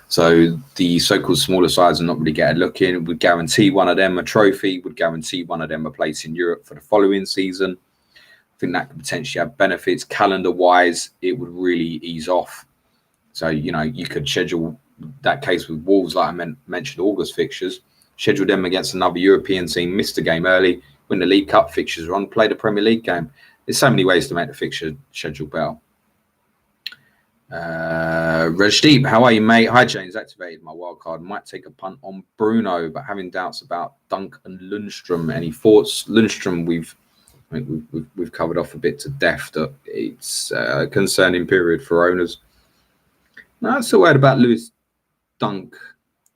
So the so-called smaller sides are not really getting a look in. It would guarantee one of them a trophy, would guarantee one of them a place in Europe for the following season. I think that could potentially have benefits. Calendar-wise, it would really ease off. So, you could schedule that case with Wolves, like I mentioned, August fixtures, schedule them against another European team, miss the game early, when the League Cup fixtures are on, play the Premier League game. There's so many ways to make the fixture schedule better. Rajdeep, how are you, mate? Hi, James. Activated my wild card. Might take a punt on Bruno, but having doubts about Dunk and Lundstrom. Any thoughts? Lundstrom, we've covered off a bit to death that it's a concerning period for owners. Now, that's a word about Lewis Dunk.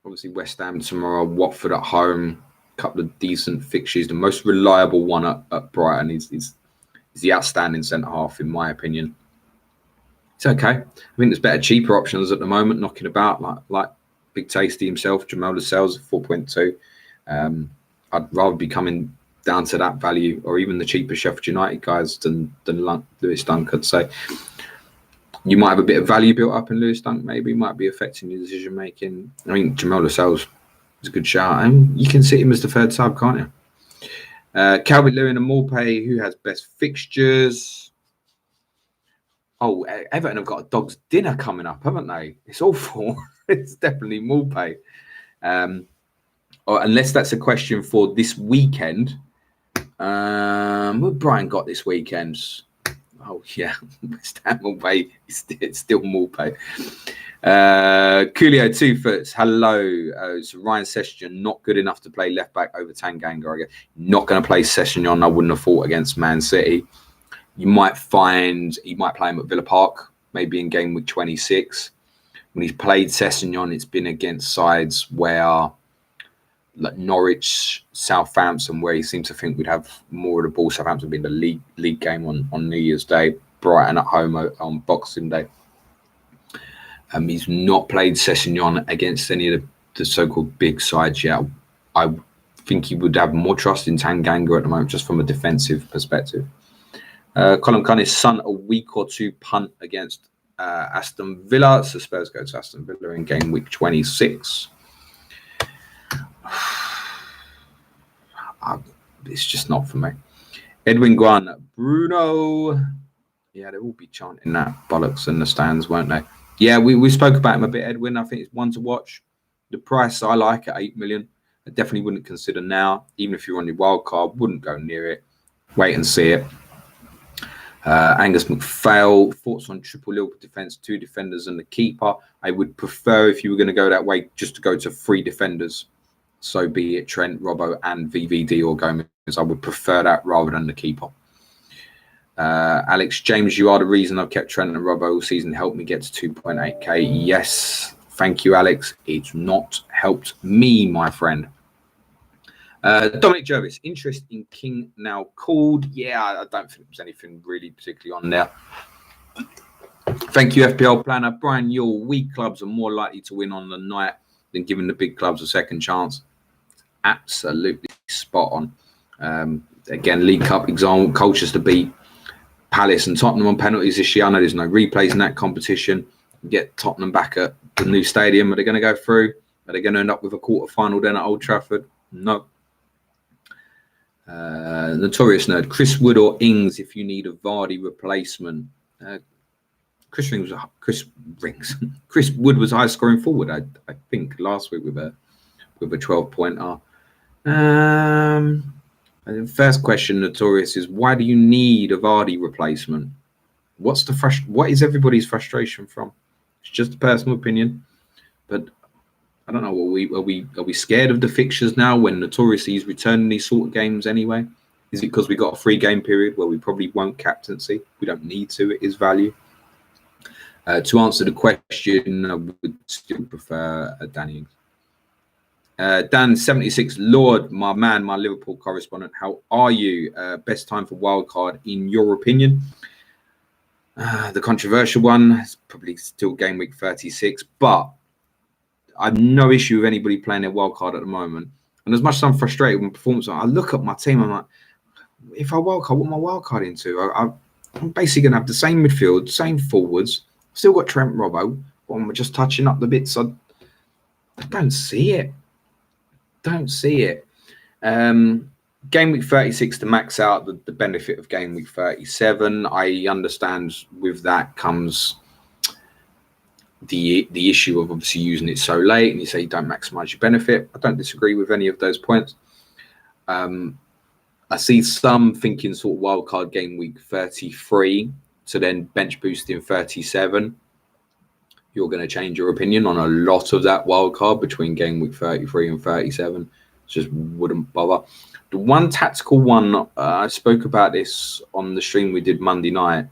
Obviously, West Ham tomorrow, Watford at home. A couple of decent fixtures. The most reliable one at Brighton is the outstanding centre half, in my opinion. It's okay. I think there's better, cheaper options at the moment knocking about, like Big Tasty himself, Jamal Lascelles at 4.2. I'd rather be coming down to that value, or even the cheaper Sheffield United guys than Lewis Dunk, I'd say. You might have a bit of value built up in Lewis Dunk, maybe might be affecting your decision making. I mean, Jamal Lascelles is a good shout, and you can sit him as the third sub, can't you? Calvert-Lewin and Morpay, who has best fixtures? Oh, Everton have got a dog's dinner coming up, haven't they? It's awful. It's definitely Morpay. Or unless that's a question for this weekend. What Brian got this weekend? Oh, yeah. West Ham Morpay. It's still Morpay. Coolio 2 Foots. Hello. So Ryan Sessegnon not good enough to play left back over Tanganga again. Not going to play Sessegnon. I wouldn't have thought against Man City. You might find he might play him at Villa Park, maybe in game week 26. When he's played Sessegnon, it's been against sides where, like Norwich, Southampton, where he seemed to think we'd have more of the ball. Southampton being the league game on New Year's Day, Brighton at home on Boxing Day. He's not played Sessegnon against any of the so-called big sides yet. I think he would have more trust in Tanganga at the moment, just from a defensive perspective. Colin Cunnin's son a week or two punt against Aston Villa. So Spurs go to Aston Villa in game week 26. It's just not for me. Edwin Guan, Bruno. Yeah, they will be chanting that bollocks in the stands, won't they? Yeah, we spoke about him a bit, Edwin. I think it's one to watch. The price I like at 8 million. I definitely wouldn't consider now. Even if you're on your wild card, wouldn't go near it. Wait and see it. Angus McPhail, thoughts on triple Liverpool defence, 2 defenders and the keeper. I would prefer, if you were going to go that way, just to go to 3 defenders. So be it Trent, Robbo and VVD or Gomez. I would prefer that rather than the keeper. Alex James, you are the reason I've kept Trent and Robbo all season. Helped me get to 2.8k. Yes, thank you, Alex. It's not helped me, my friend. Dominic Jervis, interest in King now called. Yeah, I don't think there's anything really particularly on there. Thank you, FPL planner. Brian, your weak clubs are more likely to win on the night than giving the big clubs a second chance. Absolutely spot on. Again, League Cup example, Colchester beat Palace and Tottenham on penalties this year. I know there's no replays in that competition. Get Tottenham back at the new stadium. Are they going to go through? Are they going to end up with a quarter-final then at Old Trafford? No. Notorious Nerd, Chris Wood or Ings if you need a Vardy replacement. Chris Wood was high scoring forward, I think, last week with a 12-pointer. The first question, Notorious, is why do you need a Vardy replacement? What is everybody's frustration from? It's just a personal opinion, but I don't know. Are we scared of the fixtures now when Notoriously is returning these sort of games anyway? Is it because we got a free game period where we probably won't captaincy? We don't need to. It is value. To answer the question, I would still prefer Danny Ings. Dan 76 Lord, my man, my Liverpool correspondent. How are you? Best time for wildcard in your opinion? The controversial one is probably still game week 36, but I have no issue with anybody playing their wildcard at the moment. And as much as I'm frustrated with performance, I look at my team. I'm like, if I wildcard, what am I wildcard into? I'm basically going to have the same midfield, same forwards. Still got Trent, Robbo. Or am I just touching up the bits? I don't see it. Don't see it. Game week 36 to max out the benefit of game week 37. I understand with that comes the issue of obviously using it so late, and you say you don't maximize your benefit. I don't disagree with any of those points. I see some thinking sort of wildcard game week 33 to then bench boost in 37. you're going to change your opinion on a lot of that wild card between game week 33 and 37. Just wouldn't bother. The one tactical one, I spoke about this on the stream we did Monday night,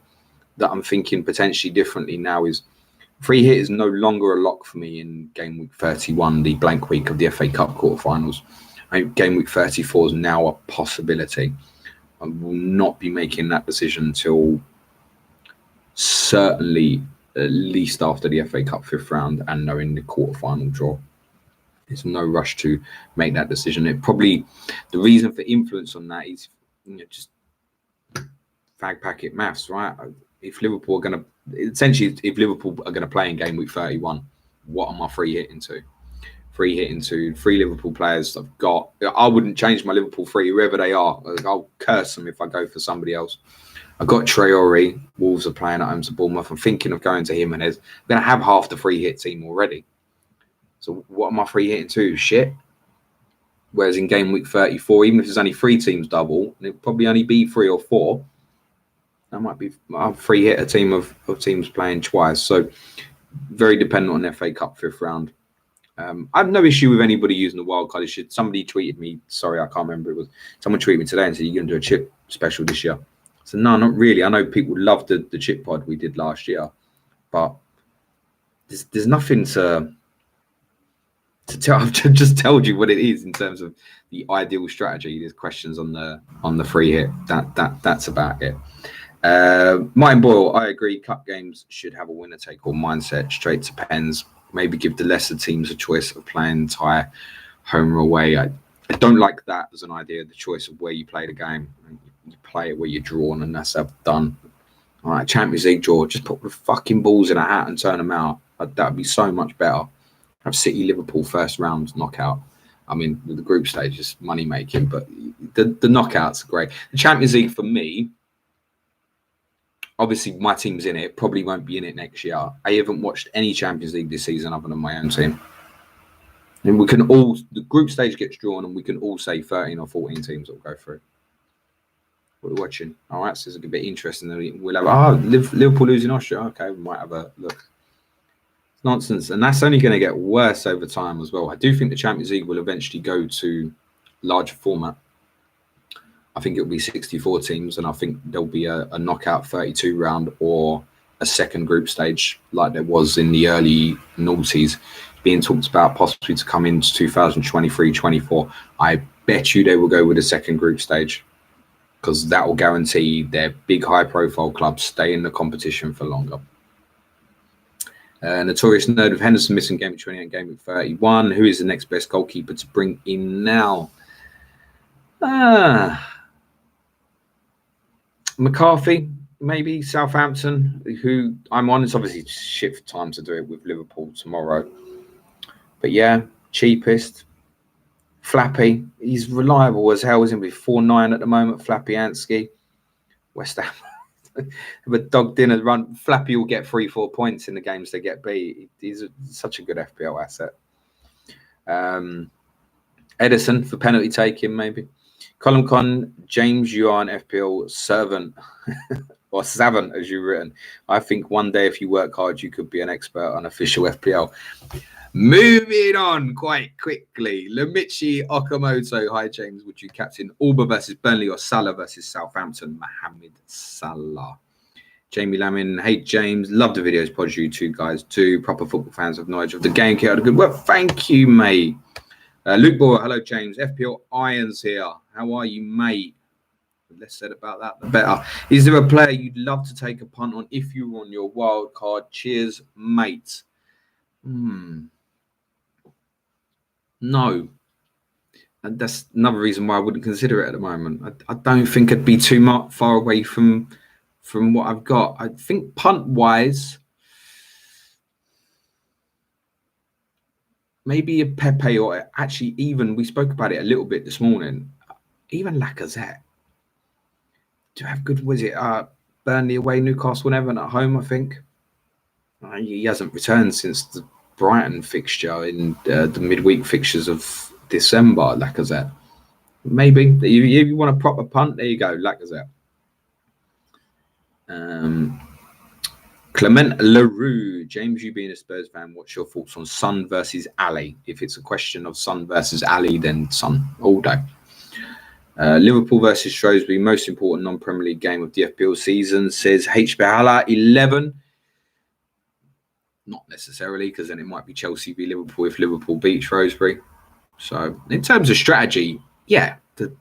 that I'm thinking potentially differently now is free hit is no longer a lock for me in game week 31, the blank week of the FA Cup quarterfinals. Game week 34 is now a possibility. I will not be making that decision until certainly at least after the FA Cup 5th round and knowing the quarterfinal draw. There's no rush to make that decision. It probably, the reason for influence on that is just fag packet maths, right? If Liverpool are going to, essentially, if Liverpool are going to play in game week 31, what am I free hitting to? Free hitting to 3 Liverpool players I've got. I wouldn't change my Liverpool 3, whoever they are. I'll curse them if I go for somebody else. I've got Traore. Wolves are playing at home to Bournemouth. I'm thinking of going to Jimenez. I'm going to have half the free hit team already. So what am I free hitting to? Shit. Whereas in game week 34, even if there's only 3 teams double, it'll probably only be 3 or 4. That might be, I'll free hit a team of teams playing twice. So very dependent on FA Cup 5th round. I have no issue with anybody using the wild card. Somebody tweeted me, sorry, I can't remember. It was someone tweeted me today and said, you're going to do a chip special this year. So no, not really. I know people loved the chip pod we did last year, but there's nothing to tell. I've just told you what it is in terms of the ideal strategy. There's questions on the free hit. That's about it. Martin Boyle, I agree. Cup games should have a winner take all mindset. Straight to pens. Maybe give the lesser teams a choice of playing tie, home or away. I don't like that as an idea. The choice of where you play the game. You play it where you're drawn, and that's done. All right, Champions League draw. Just put the fucking balls in a hat and turn them out. That'd be so much better. Have City Liverpool first round knockout. I mean, the group stage is money making, but the knockouts are great. The Champions League for me, obviously my team's in it. Probably won't be in it next year. I haven't watched any Champions League this season other than my own team. And we can all, the group stage gets drawn, and we can all say 13 or 14 teams will go through. What are we watching? All right, so it's a bit interesting. We'll have Liverpool losing Austria. Okay, we might have a look. It's nonsense, and that's only going to get worse over time as well. I do think the Champions League will eventually go to larger format. I think it'll be 64 teams, and I think there'll be a knockout 32 round or a second group stage like there was in the early noughties, being talked about possibly to come into 2023-24. I bet you they will go with a second group stage, because that will guarantee their big high-profile clubs stay in the competition for longer. Notorious nerd of Henderson missing game week 20 and game week 31. Who is the next best goalkeeper to bring in now? McCarthy, maybe Southampton, who I'm on. It's obviously shift time to do it with Liverpool tomorrow. But yeah, cheapest. Flappy, he's reliable as hell, isn't he? 4.9 at the moment, Flappy Ansky. West Ham. But dog dinner run. Flappy will get 3-4 points in the games they get beat. He's such a good FPL asset. Edison for penalty taking, maybe. Colin Con, James Yuan FPL servant or savant, as you've written. I think one day if you work hard, you could be an expert on official FPL. Moving on quite quickly. Lamichi Okamoto. Hi, James. Would you captain Alba versus Burnley or Salah versus Southampton? Mohamed Salah. Jamie Lamin. Hey, James. Love the videos. Pod you two guys too. Proper football fans have knowledge of the game. Keep up the good work. Thank you, mate. Luke Boyle. Hello, James. FPL Irons here. How are you, mate? The less said about that, the better. Is there a player you'd love to take a punt on if you were on your wild card? Cheers, mate. No, and that's another reason why I wouldn't consider it at the moment. I don't think I'd be too much far away from what I've got. I think punt wise, maybe a Pepe, or actually even we spoke about it a little bit this morning. Even Lacazette. Do you have good? Was it Burnley away, Newcastle, and Everton at home? I think he hasn't returned since the Brighton fixture in the midweek fixtures of December. Lacazette, maybe if you want a proper punt, there you go, Lacazette. Clement LaRue, James, you being a Spurs fan, what's your thoughts on Son versus Ali? If it's a question of Son versus Ali, then Son all day. Liverpool versus Shrewsbury, most important non-Premier League game of the FPL season, says HBhala 11. Not necessarily, because then it might be Chelsea v Liverpool if Liverpool beat Shrewsbury. So in terms of strategy, yeah, the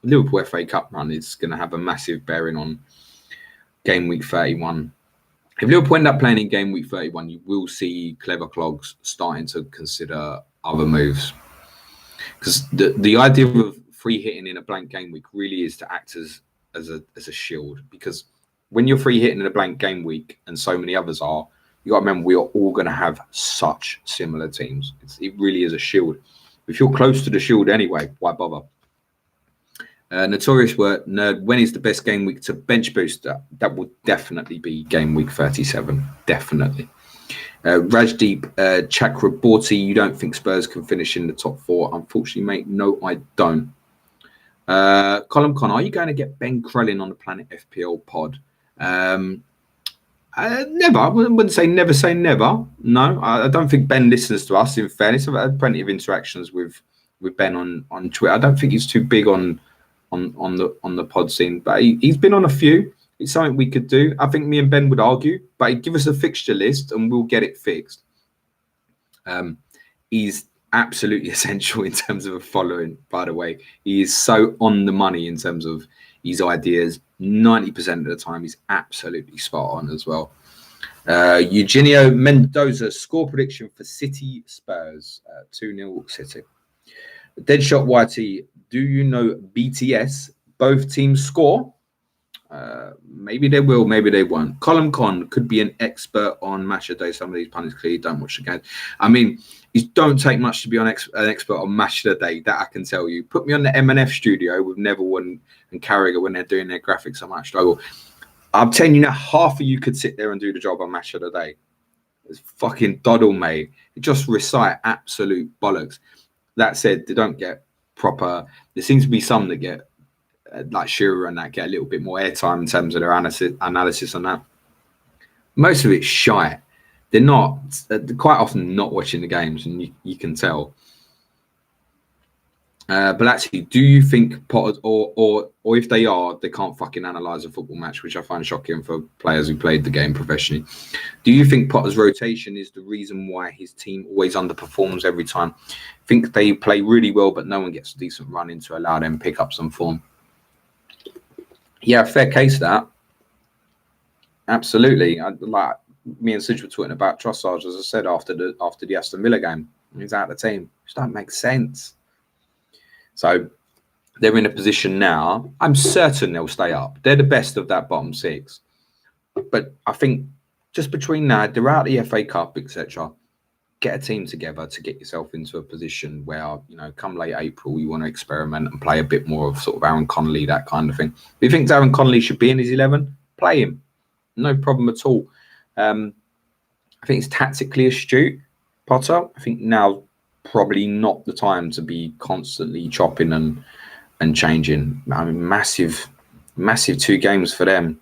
Liverpool FA Cup run is going to have a massive bearing on game week 31. If Liverpool end up playing in game week 31, you will see clever clogs starting to consider other moves. Because the idea of free hitting in a blank game week really is to act as a shield. Because when you're free hitting in a blank game week, and so many others are, you got to remember we are all going to have such similar teams. It really is a shield. If you're close to the shield anyway, why bother? Notorious word nerd. When is the best game week to bench booster? That will definitely be game week 37. Definitely. Rajdeep Chakraborty, you don't think Spurs can finish in the top 4? Unfortunately, mate, no, I don't. Colin Con, are you going to get Ben Crellin on the Planet FPL pod? Never. I wouldn't say never. No, I don't think Ben listens to us. In fairness, I've had plenty of interactions with Ben on Twitter. I don't think he's too big on the pod scene, but he's been on a few. It's something we could do. I think me and Ben would argue, but he'd give us a fixture list and we'll get it fixed. He's absolutely essential in terms of a following, by the way. He is so on the money in terms of his ideas. 90% of the time, he's absolutely spot on as well. Eugenio Mendoza, score prediction for City Spurs, 2-0 City. Deadshot Whitey, do you know BTS? Both teams score. Maybe they will, maybe they won't. Colin Con could be an expert on match of the day. Some of these pundits clearly don't watch the game. I mean, it don't take much to be an expert on match of the day. That I can tell you. Put me on the M&F studio with Neville and Carragher when they're doing their graphics. I might struggle. I'm telling you now, half of you could sit there and do the job on match of the day. It's fucking doddle, mate. Just recite absolute bollocks. That said, they don't get proper. There seems to be some that get like Shearer and that get a little bit more airtime in terms of their analysis on that. Most of it's shite. They're not quite often not watching the games, and you can tell. But actually, do you think Potter or if they are, they can't fucking analyse a football match, which I find shocking for players who played the game professionally. Do you think Potter's rotation is the reason why his team always underperforms every time? I think they play really well, but no one gets a decent run in to allow them pick up some form. Yeah, fair case that. Absolutely. Like me and Sidge were talking about Trossard, as I said, after the Aston Villa game. He's out of the team. Which don't make sense. So they're in a position now. I'm certain they'll stay up. They're the best of that bottom 6. But I think just between that, they're out the FA Cup, etc. Get a team together to get yourself into a position where, come late April, you want to experiment and play a bit more of sort of Aaron Connolly, that kind of thing. If you think Aaron Connolly should be in his 11, play him. No problem at all. I think it's tactically astute, Potter. I think now probably not the time to be constantly chopping and changing. I mean, massive 2 games for them.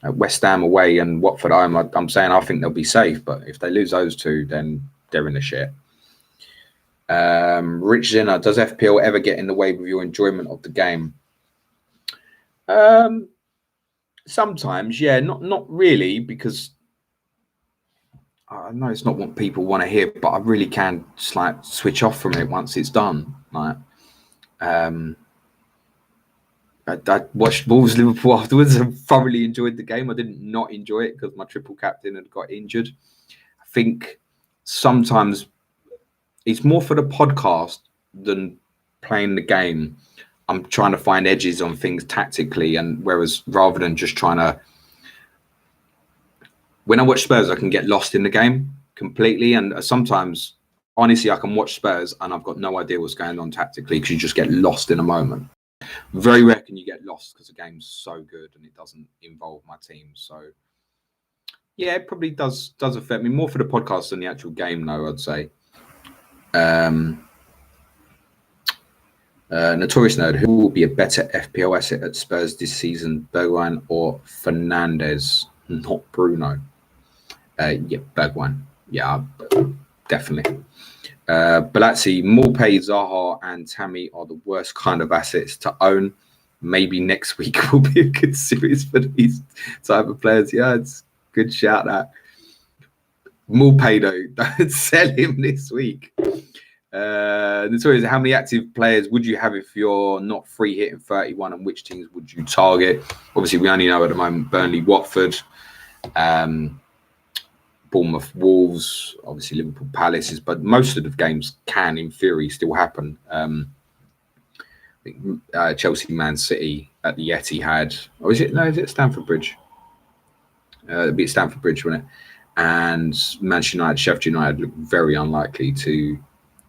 West Ham away and Watford home. I'm saying I think they'll be safe, but if they lose those 2, then they're in the shit. Rich Zinner, does FPL ever get in the way with your enjoyment of the game? Sometimes, yeah, not really, because I know it's not what people want to hear, but I really can just like switch off from it once it's done. Like, I watched Wolves Liverpool afterwards and thoroughly enjoyed the game. I didn't not enjoy it because my triple captain had got injured. I think sometimes it's more for the podcast than playing the game. I'm trying to find edges on things tactically, and whereas rather than just trying to, when I watch Spurs, I can get lost in the game completely. And sometimes, honestly, I can watch Spurs and I've got no idea what's going on tactically because you just get lost in a moment. Very rare can you get lost because the game's so good and it doesn't involve my team. So, yeah, it probably does affect me more for the podcast than the actual game, though, I'd say. Notorious Nerd, who will be a better FPL asset at Spurs this season, Bergwijn or Fernandes? Not Bruno. Yeah, Bergwijn. Yeah, definitely. Balatsi, Morpay, Zaha, and Tammy are the worst kind of assets to own. Maybe next week will be a good series for these type of players. Yeah, it's a good shout out. Morpay though, don't sell him this week. Notorious, how many active players would you have if you're not free hitting 31, and which teams would you target? Obviously, we only know at the moment Burnley, Watford, Bournemouth, Wolves, obviously Liverpool, Palace, but most of the games can, in theory, still happen. I think Chelsea, Man City at the Etihad, or is it Stamford Bridge? It'd be at Stamford Bridge, wouldn't it? And Manchester United, Sheffield United look very unlikely to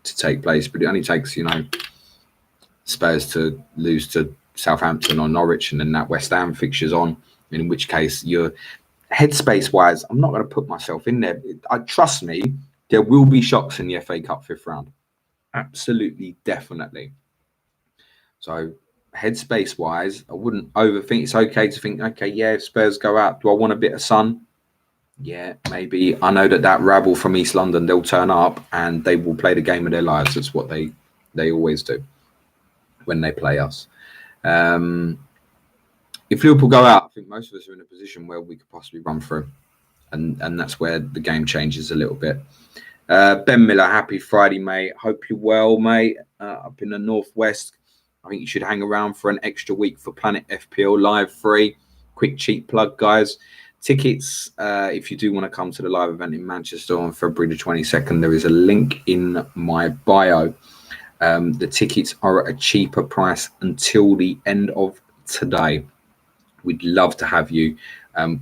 take place, but it only takes Spurs to lose to Southampton or Norwich, and then that West Ham fixtures on. In which case, you're headspace wise, I'm not going to put myself in there. Trust me, there will be shocks in the FA Cup 5th round. Absolutely, definitely. So headspace wise, I wouldn't overthink. It's okay to think, okay, yeah, if Spurs go out, do I want a bit of sun? Yeah, maybe. I know that rabble from East London, they'll turn up and they will play the game of their lives. That's what they always do when they play us. If Liverpool go out, I think most of us are in a position where we could possibly run through. And that's where the game changes a little bit. Ben Miller, happy Friday, mate. Hope you're well, mate. Up in the Northwest. I think you should hang around for an extra week for Planet FPL Live free. Quick cheap plug, guys. Tickets, if you do want to come to the live event in Manchester on February the 22nd, there is a link in my bio. The tickets are at a cheaper price until the end of today. We'd love to have you.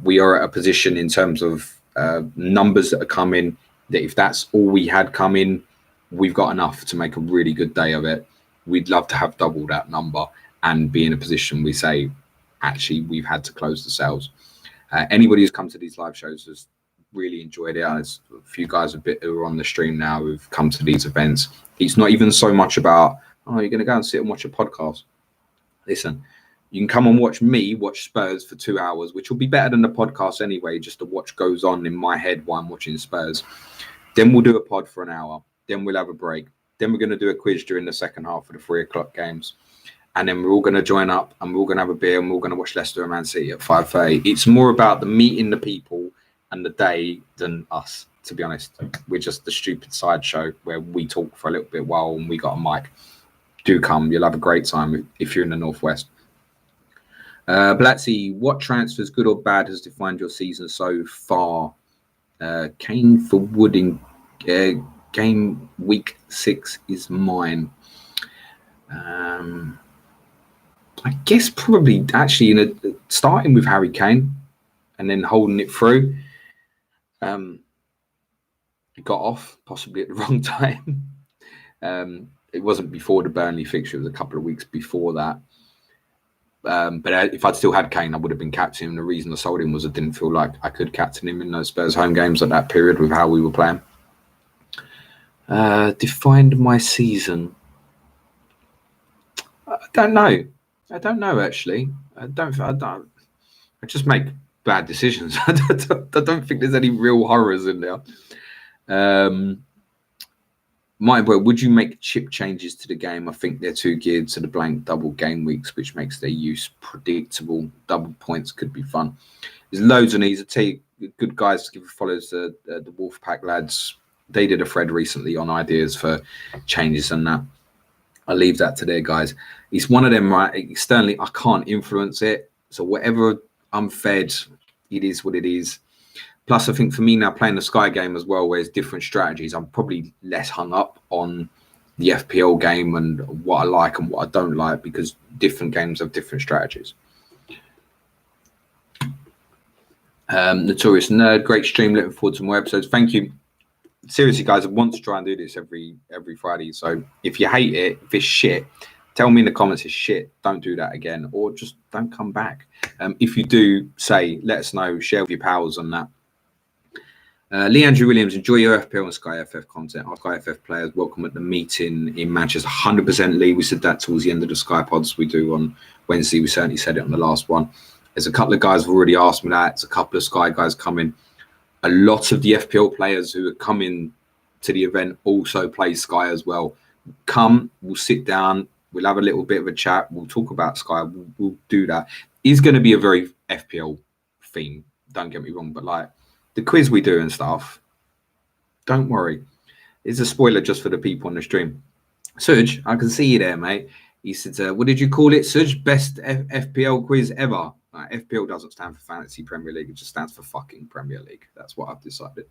We are at a position in terms of numbers that are coming, that if that's all we had come in, we've got enough to make a really good day of it. We'd love to have double that number and be in a position we say, actually, we've had to close the sales. Anybody who's come to these live shows has really enjoyed it. There's a few guys who are on the stream now who've come to these events. It's not even so much about, oh, you're going to go and sit and watch a podcast. Listen, you can come and watch me watch Spurs for 2 hours, which will be better than the podcast anyway, just to watch goes on in my head while I'm watching Spurs. Then we'll do a pod for an hour. Then we'll have a break. Then we're going to do a quiz during the second half of the 3 o'clock games. And then we're all going to join up and we're all going to have a beer and we're all going to watch Leicester and Man City at 5:30. It's more about the meeting the people and the day than us, to be honest. We're just the stupid sideshow where we talk for a little bit while we got a mic. Do come. You'll have a great time if you're in the Northwest. Blatzy, what transfers, good or bad, has defined your season so far? Kane for Wooding. Game week 6 is mine. I guess probably actually starting with Harry Kane and then holding it through. It got off possibly at the wrong time. It wasn't before the Burnley fixture. It was a couple of weeks before that. But if I'd still had Kane, I would have been captain him. The reason I sold him was I didn't feel like I could captain him in those Spurs home games at that period with how we were playing. Defined my season. I don't know, actually. I just make bad decisions. I don't think there's any real horrors in there. Would you make chip changes to the game? I think they're too geared to the blank double game weeks, which makes their use predictable. Double points could be fun. There's loads of these. I tell you, good guys to give follows the Wolfpack lads. They did a thread recently on ideas for changes and that. I'll leave that to their guys. It's one of them, right? Externally, I can't influence it. So whatever I'm fed, it is what it is. Plus, I think for me now, playing the Sky game as well, where it's different strategies, I'm probably less hung up on the FPL game and what I like and what I don't like, because different games have different strategies. Notorious Nerd, great stream. Looking forward to more episodes. Thank you. Seriously, guys, I want to try and do this every Friday. So if you hate it, if it's shit, tell me in the comments it's shit. Don't do that again, or just don't come back. If you do, let us know. Share with your pals on that. Lee Andrew Williams, enjoy your FPL and Sky FF content. Our Sky FF players welcome at the meeting in Manchester. 100% Lee. We said that towards the end of the Sky pods we do on Wednesday. We certainly said it on the last one. There's a couple of guys who've already asked me that. There's a couple of Sky guys coming A lot of the FPL players who are coming to the event also play Sky as well. Come, we'll sit down, we'll have a little bit of a chat, we'll talk about Sky, we'll do that. It's going to be a very FPL theme, don't get me wrong, but like the quiz we do and stuff, don't worry. It's a spoiler just for the people on the stream. Suj, I can see you there, mate. He said, what did you call it, Suj? Best FPL quiz ever. FPL doesn't stand for Fantasy Premier League. It just stands for fucking Premier League. That's what I've decided.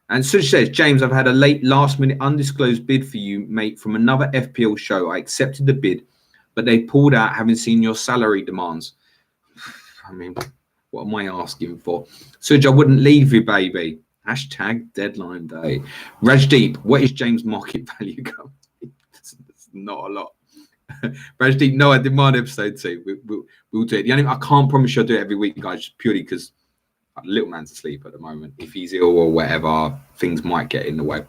And Suj says, James, I've had a late last-minute undisclosed bid for you, mate, from another FPL show. I accepted the bid, but they pulled out having seen your salary demands. I mean, what am I asking for? Suj, I wouldn't leave you, baby. Hashtag deadline day. Rajdeep, what is James' market value going? It's not a lot. Rajdeep, no, I demand episode 2. We'll do it. The only I can't promise you I'll do it every week, guys, purely because little man's asleep at the moment. If he's ill or whatever, things might get in the way.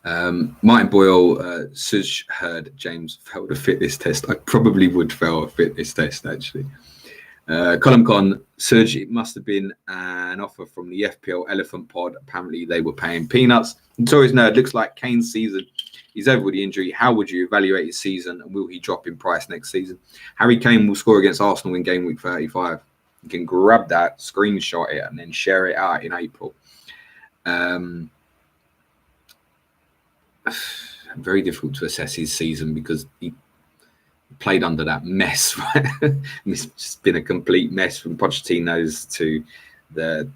Martin Boyle, Suj heard James failed a fitness test. I probably would fail a fitness test, actually. Colin Con, Suj, it must have been an offer from the FPL Elephant Pod. Apparently, they were paying peanuts. Notorious Nerd, looks like Kane's season is over with the injury. How would you evaluate his season, and will he drop in price next season? Harry Kane will score against Arsenal in game week 35. You can grab that, screenshot it, and then share it out in April. Very difficult to assess his season because he played under that mess, right? It's just been a complete mess from Pochettino's to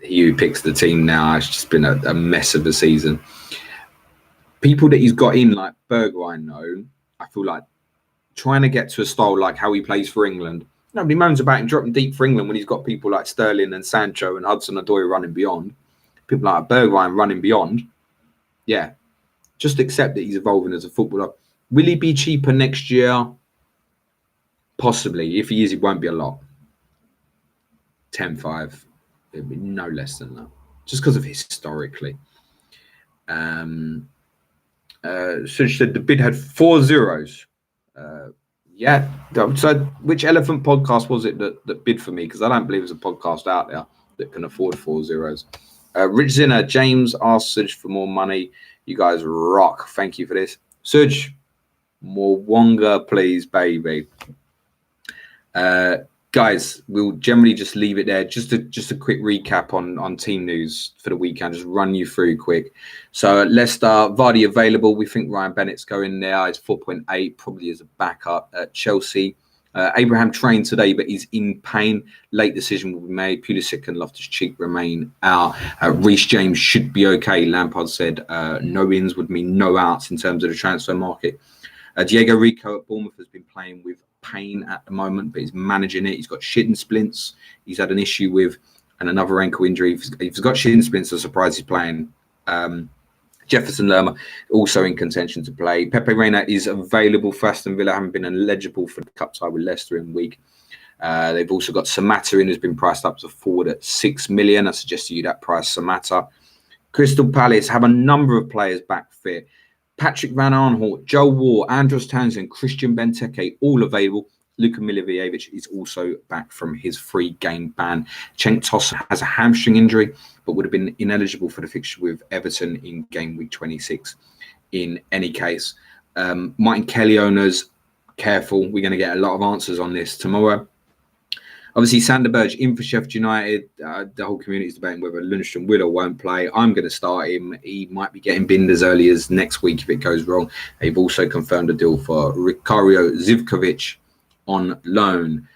he who picks the team now. It's just been a mess of a season. People that he's got in, like Bergwijn, though, I feel like trying to get to a style like how he plays for England. Nobody moans about him dropping deep for England when he's got people like Sterling and Sancho and Hudson-Odoi running beyond. People like Bergwijn running beyond. Yeah, just accept that he's evolving as a footballer. Will he be cheaper next year? Possibly. If he is, it won't be a lot. 10.5. It'll be no less than that. Just because of historically. Such said the bid had 4 zeros. Yeah. So which Elephant podcast was it that bid for me? Because I don't believe there's a podcast out there that can afford 4 zeros. Rich Zinner, James asked Suj for more money. You guys rock. Thank you for this. Suj, more Wonga, please, baby. Guys, we'll generally just leave it there. Just a quick recap on team news for the weekend. Just run you through quick. So Leicester, Vardy available. We think Ryan Bennett's going there. It's 4.8, probably as a backup. At Chelsea, Abraham trained today, but he's in pain. Late decision will be made. Pulisic and Loftus-Cheek remain out. Reece James should be okay. Lampard said no ins would mean no outs in terms of the transfer market. Diego Rico at Bournemouth has been playing with pain at the moment, but he's managing it. He's got shin splints. He's had an issue with and another ankle injury. If he's got shin splints, I'm surprised he's playing. Jefferson Lerma also in contention to play. Pepe Reina is available for Aston Villa, haven't been eligible for the cup tie with Leicester in week. They've also got Samatta in, who's been priced up to forward at 6 million. I suggest to you that price Samatta. Crystal Palace have a number of players back fit. Patrick Van Aanholt, Joe War, Andros Townsend, Christian Benteke, all available. Luka Milivojevic is also back from his 3-game ban. Cenk Tosun has a hamstring injury, but would have been ineligible for the fixture with Everton in game week 26 in any case. Martin Kelly owners, careful. We're going to get a lot of answers on this tomorrow. Obviously, Sander Berge in for Sheffield United. The whole community is debating whether Lundstrom will or won't play. I'm going to start him. He might be getting binned as early as next week if it goes wrong. They've also confirmed a deal for Rikario Zivkovic on loan.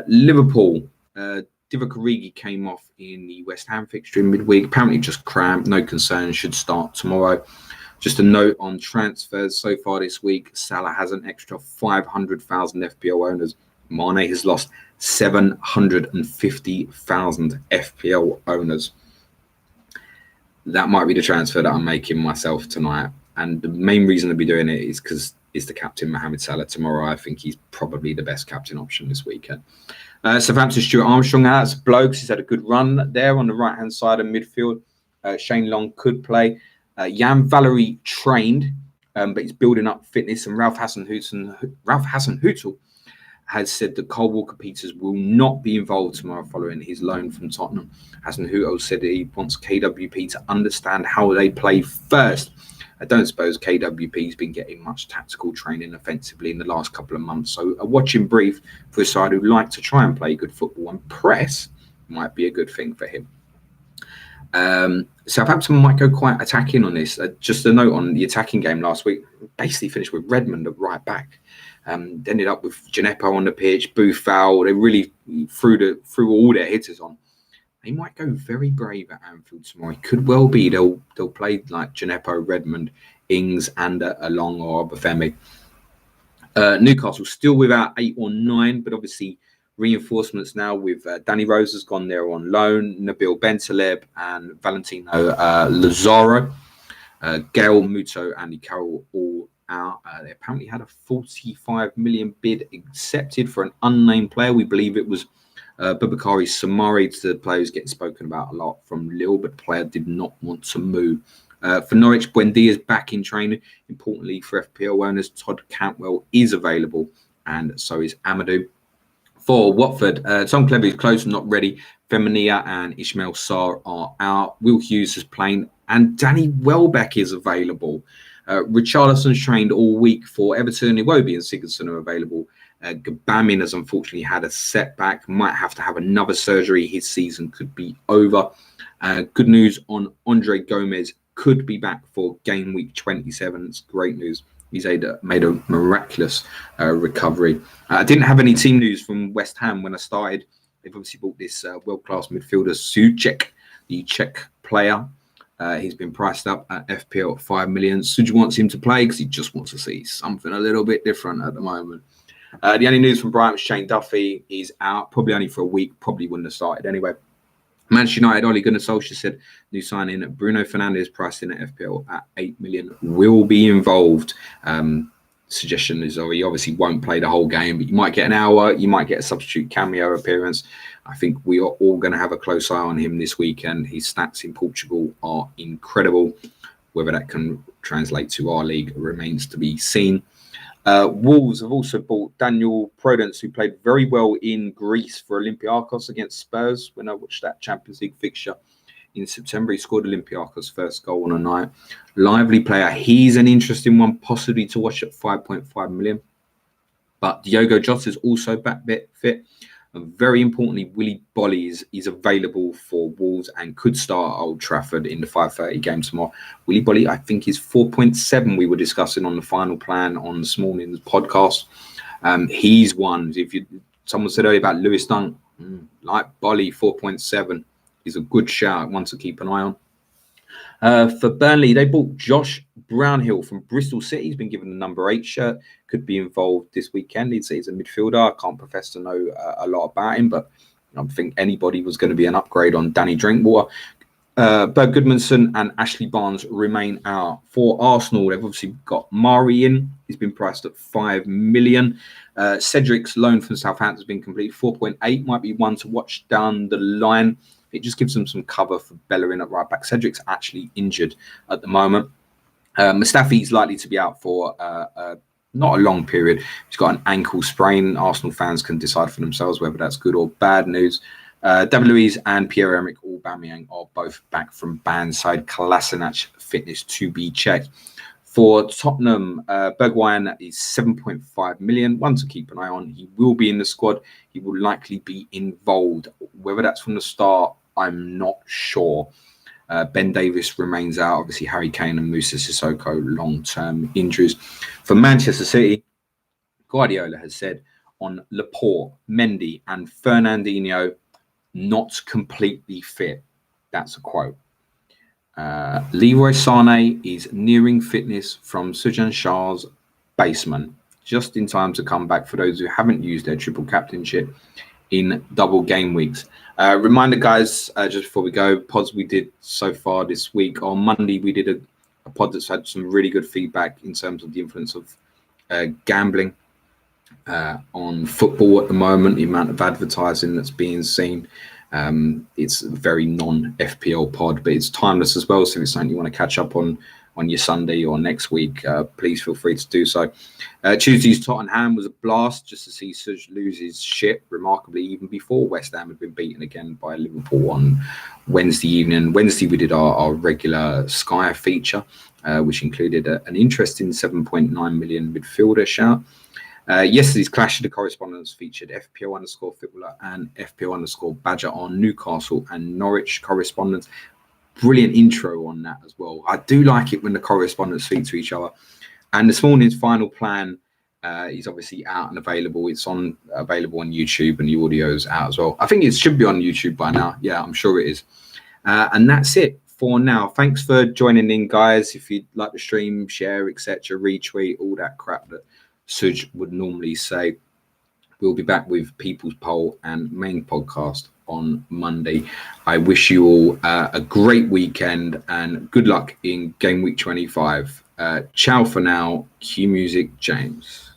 Liverpool, Divock Origi came off in the West Ham fixture in midweek. Apparently just cramped. No concern. Should start tomorrow. Just a note on transfers so far this week. Salah has an extra 500,000 FPL owners. Mane has lost 750,000 FPL owners. That might be the transfer that I'm making myself tonight. And the main reason I'll be doing it is because it's the captain, Mohamed Salah, tomorrow. I think he's probably the best captain option this weekend. Southampton, Stuart Armstrong has blokes. He's had a good run there on the right-hand side of midfield. Shane Long could play. Jan Valery trained, but he's building up fitness. And Ralph Hasenhuttl has said that Cole Walker-Peters will not be involved tomorrow following his loan from Tottenham. Hasenhüttl said that he wants KWP to understand how they play first. I don't suppose KWP's been getting much tactical training offensively in the last couple of months, so a watching brief for a side who like to try and play good football and press might be a good thing for him. Southampton might go quite attacking on this. Just a note on the attacking game last week, basically finished with Redmond at right back. Ended up with Djenepo on the pitch, Boufal. They really threw all their hitters on. They might go very brave at Anfield tomorrow. It could well be they'll play like Djenepo, Redmond, Ings, and Along or Obafemi. Newcastle still without 8 or 9, but obviously reinforcements now with Danny Rose has gone there on loan, Nabil Bentaleb and Valentino Lazaro. Gail, Muto, Andy Carroll all out. They apparently had a 45 million bid accepted for an unnamed player. We believe it was Boubakary Soumaré, the player who's getting spoken about a lot from Lille, but the player did not want to move. For Norwich, Buendia is back in training. Importantly for FPL owners, Todd Cantwell is available, and so is Amadou. For Watford, Tom Cleverley is close and not ready. Femenia and Ismail Sarr are out. Will Hughes is playing, and Danny Welbeck is available. Richarlison's trained all week for Everton. Iwobi and Sigurdsson are available. Gbamin has unfortunately had a setback, might have to have another surgery. His season could be over. Good news on Andre Gomez, could be back for game week 27. It's great news. He's made a miraculous recovery. I didn't have any team news from West Ham when I started. They've obviously bought this world-class midfielder, Souček, the Czech player. He's been priced up at FPL at 5 million. Suji wants him to play because he just wants to see something a little bit different at the moment. The only news from Brighton, Shane Duffy is out, probably only for a week, probably wouldn't have started anyway. Manchester United, Ole Gunnar Solskjaer said new signing Bruno Fernandes, priced in at FPL at 8 million, will be involved. Suggestion is he obviously won't play the whole game, but you might get an hour, you might get a substitute cameo appearance. I think we are all going to have a close eye on him this weekend. His stats in Portugal are incredible. Whether that can translate to our league remains to be seen. Wolves have also bought Daniel Prudence, who played very well in Greece for Olympiacos against Spurs. When I watched that Champions League fixture in September, he scored Olympiacos' first goal on a night. Lively player. He's an interesting one, possibly to watch at 5.5 million. But Diogo Jota is also back fit. And very importantly, Willy Bolly is available for Wolves and could start at Old Trafford in the 5:30 game tomorrow. Willy Bolly, I think, is 4.7. We were discussing on the final plan on this morning's podcast. He's one. Someone said earlier about Lewis Dunk, like Bolly, 4.7 is a good shout, one to keep an eye on. For Burnley, they bought Josh Brownhill from Bristol City. He's been given the number 8 shirt. Could be involved this weekend. He's a midfielder. I can't profess to know a lot about him, but I don't think anybody was going to be an upgrade on Danny Drinkwater. Berg Goodmanson and Ashley Barnes remain out. For Arsenal, they've obviously got Mari in. He's been priced at 5 million. Cedric's loan from Southampton has been completed. 4.8 might be one to watch down the line. It just gives them some cover for Bellerin at right back. Cedric's actually injured at the moment. Mustafi's likely to be out for not a long period. He's got an ankle sprain. Arsenal fans can decide for themselves whether that's good or bad news. David Luiz and Pierre-Emerick Aubameyang are both back from ban side. Kolasinac fitness to be checked. For Tottenham, Bergwijn is 7.5 million. One to keep an eye on. He will be in the squad. He will likely be involved. Whether that's from the start, I'm not sure. Ben Davis remains out. Obviously, Harry Kane and Moussa Sissoko, long-term injuries. For Manchester City, Guardiola has said on Laporte, Mendy and Fernandinho, not completely fit. That's a quote. Leroy Sané is nearing fitness from Sujan Shah's basement, just in time to come back for those who haven't used their triple captainship in double game weeks. Reminder, guys, just before we go, pods we did so far this week. On Monday, we did a pod that's had some really good feedback in terms of the influence of gambling on football at the moment, the amount of advertising that's being seen. It's a very non-FPL pod, but it's timeless as well. So if it's something you want to catch up on on your Sunday or next week, please feel free to do so. Tuesday's Tottenham was a blast just to see Suj lose his shit remarkably, even before West Ham had been beaten again by Liverpool on Wednesday evening. Wednesday, we did our regular Sky feature, which included an interesting 7.9 million midfielder shout. Yesterday's Clash of the Correspondents featured FPO_Footballer and FPO_Badger on Newcastle and Norwich correspondents. Brilliant intro on that as well. I do like it when the correspondents speak to each other. And this morning's Final Plan is obviously out and available. It's available on YouTube, and the audio's out as well. I think it should be on YouTube by now. Yeah, I'm sure it is. And that's it for now. Thanks for joining in, guys. If you'd like to stream, share, etc., retweet, all that crap that Suj would normally say. We'll be back with People's Poll and main podcast on Monday. I wish you all a great weekend and good luck in game week 25. Ciao for now. Cue music, James.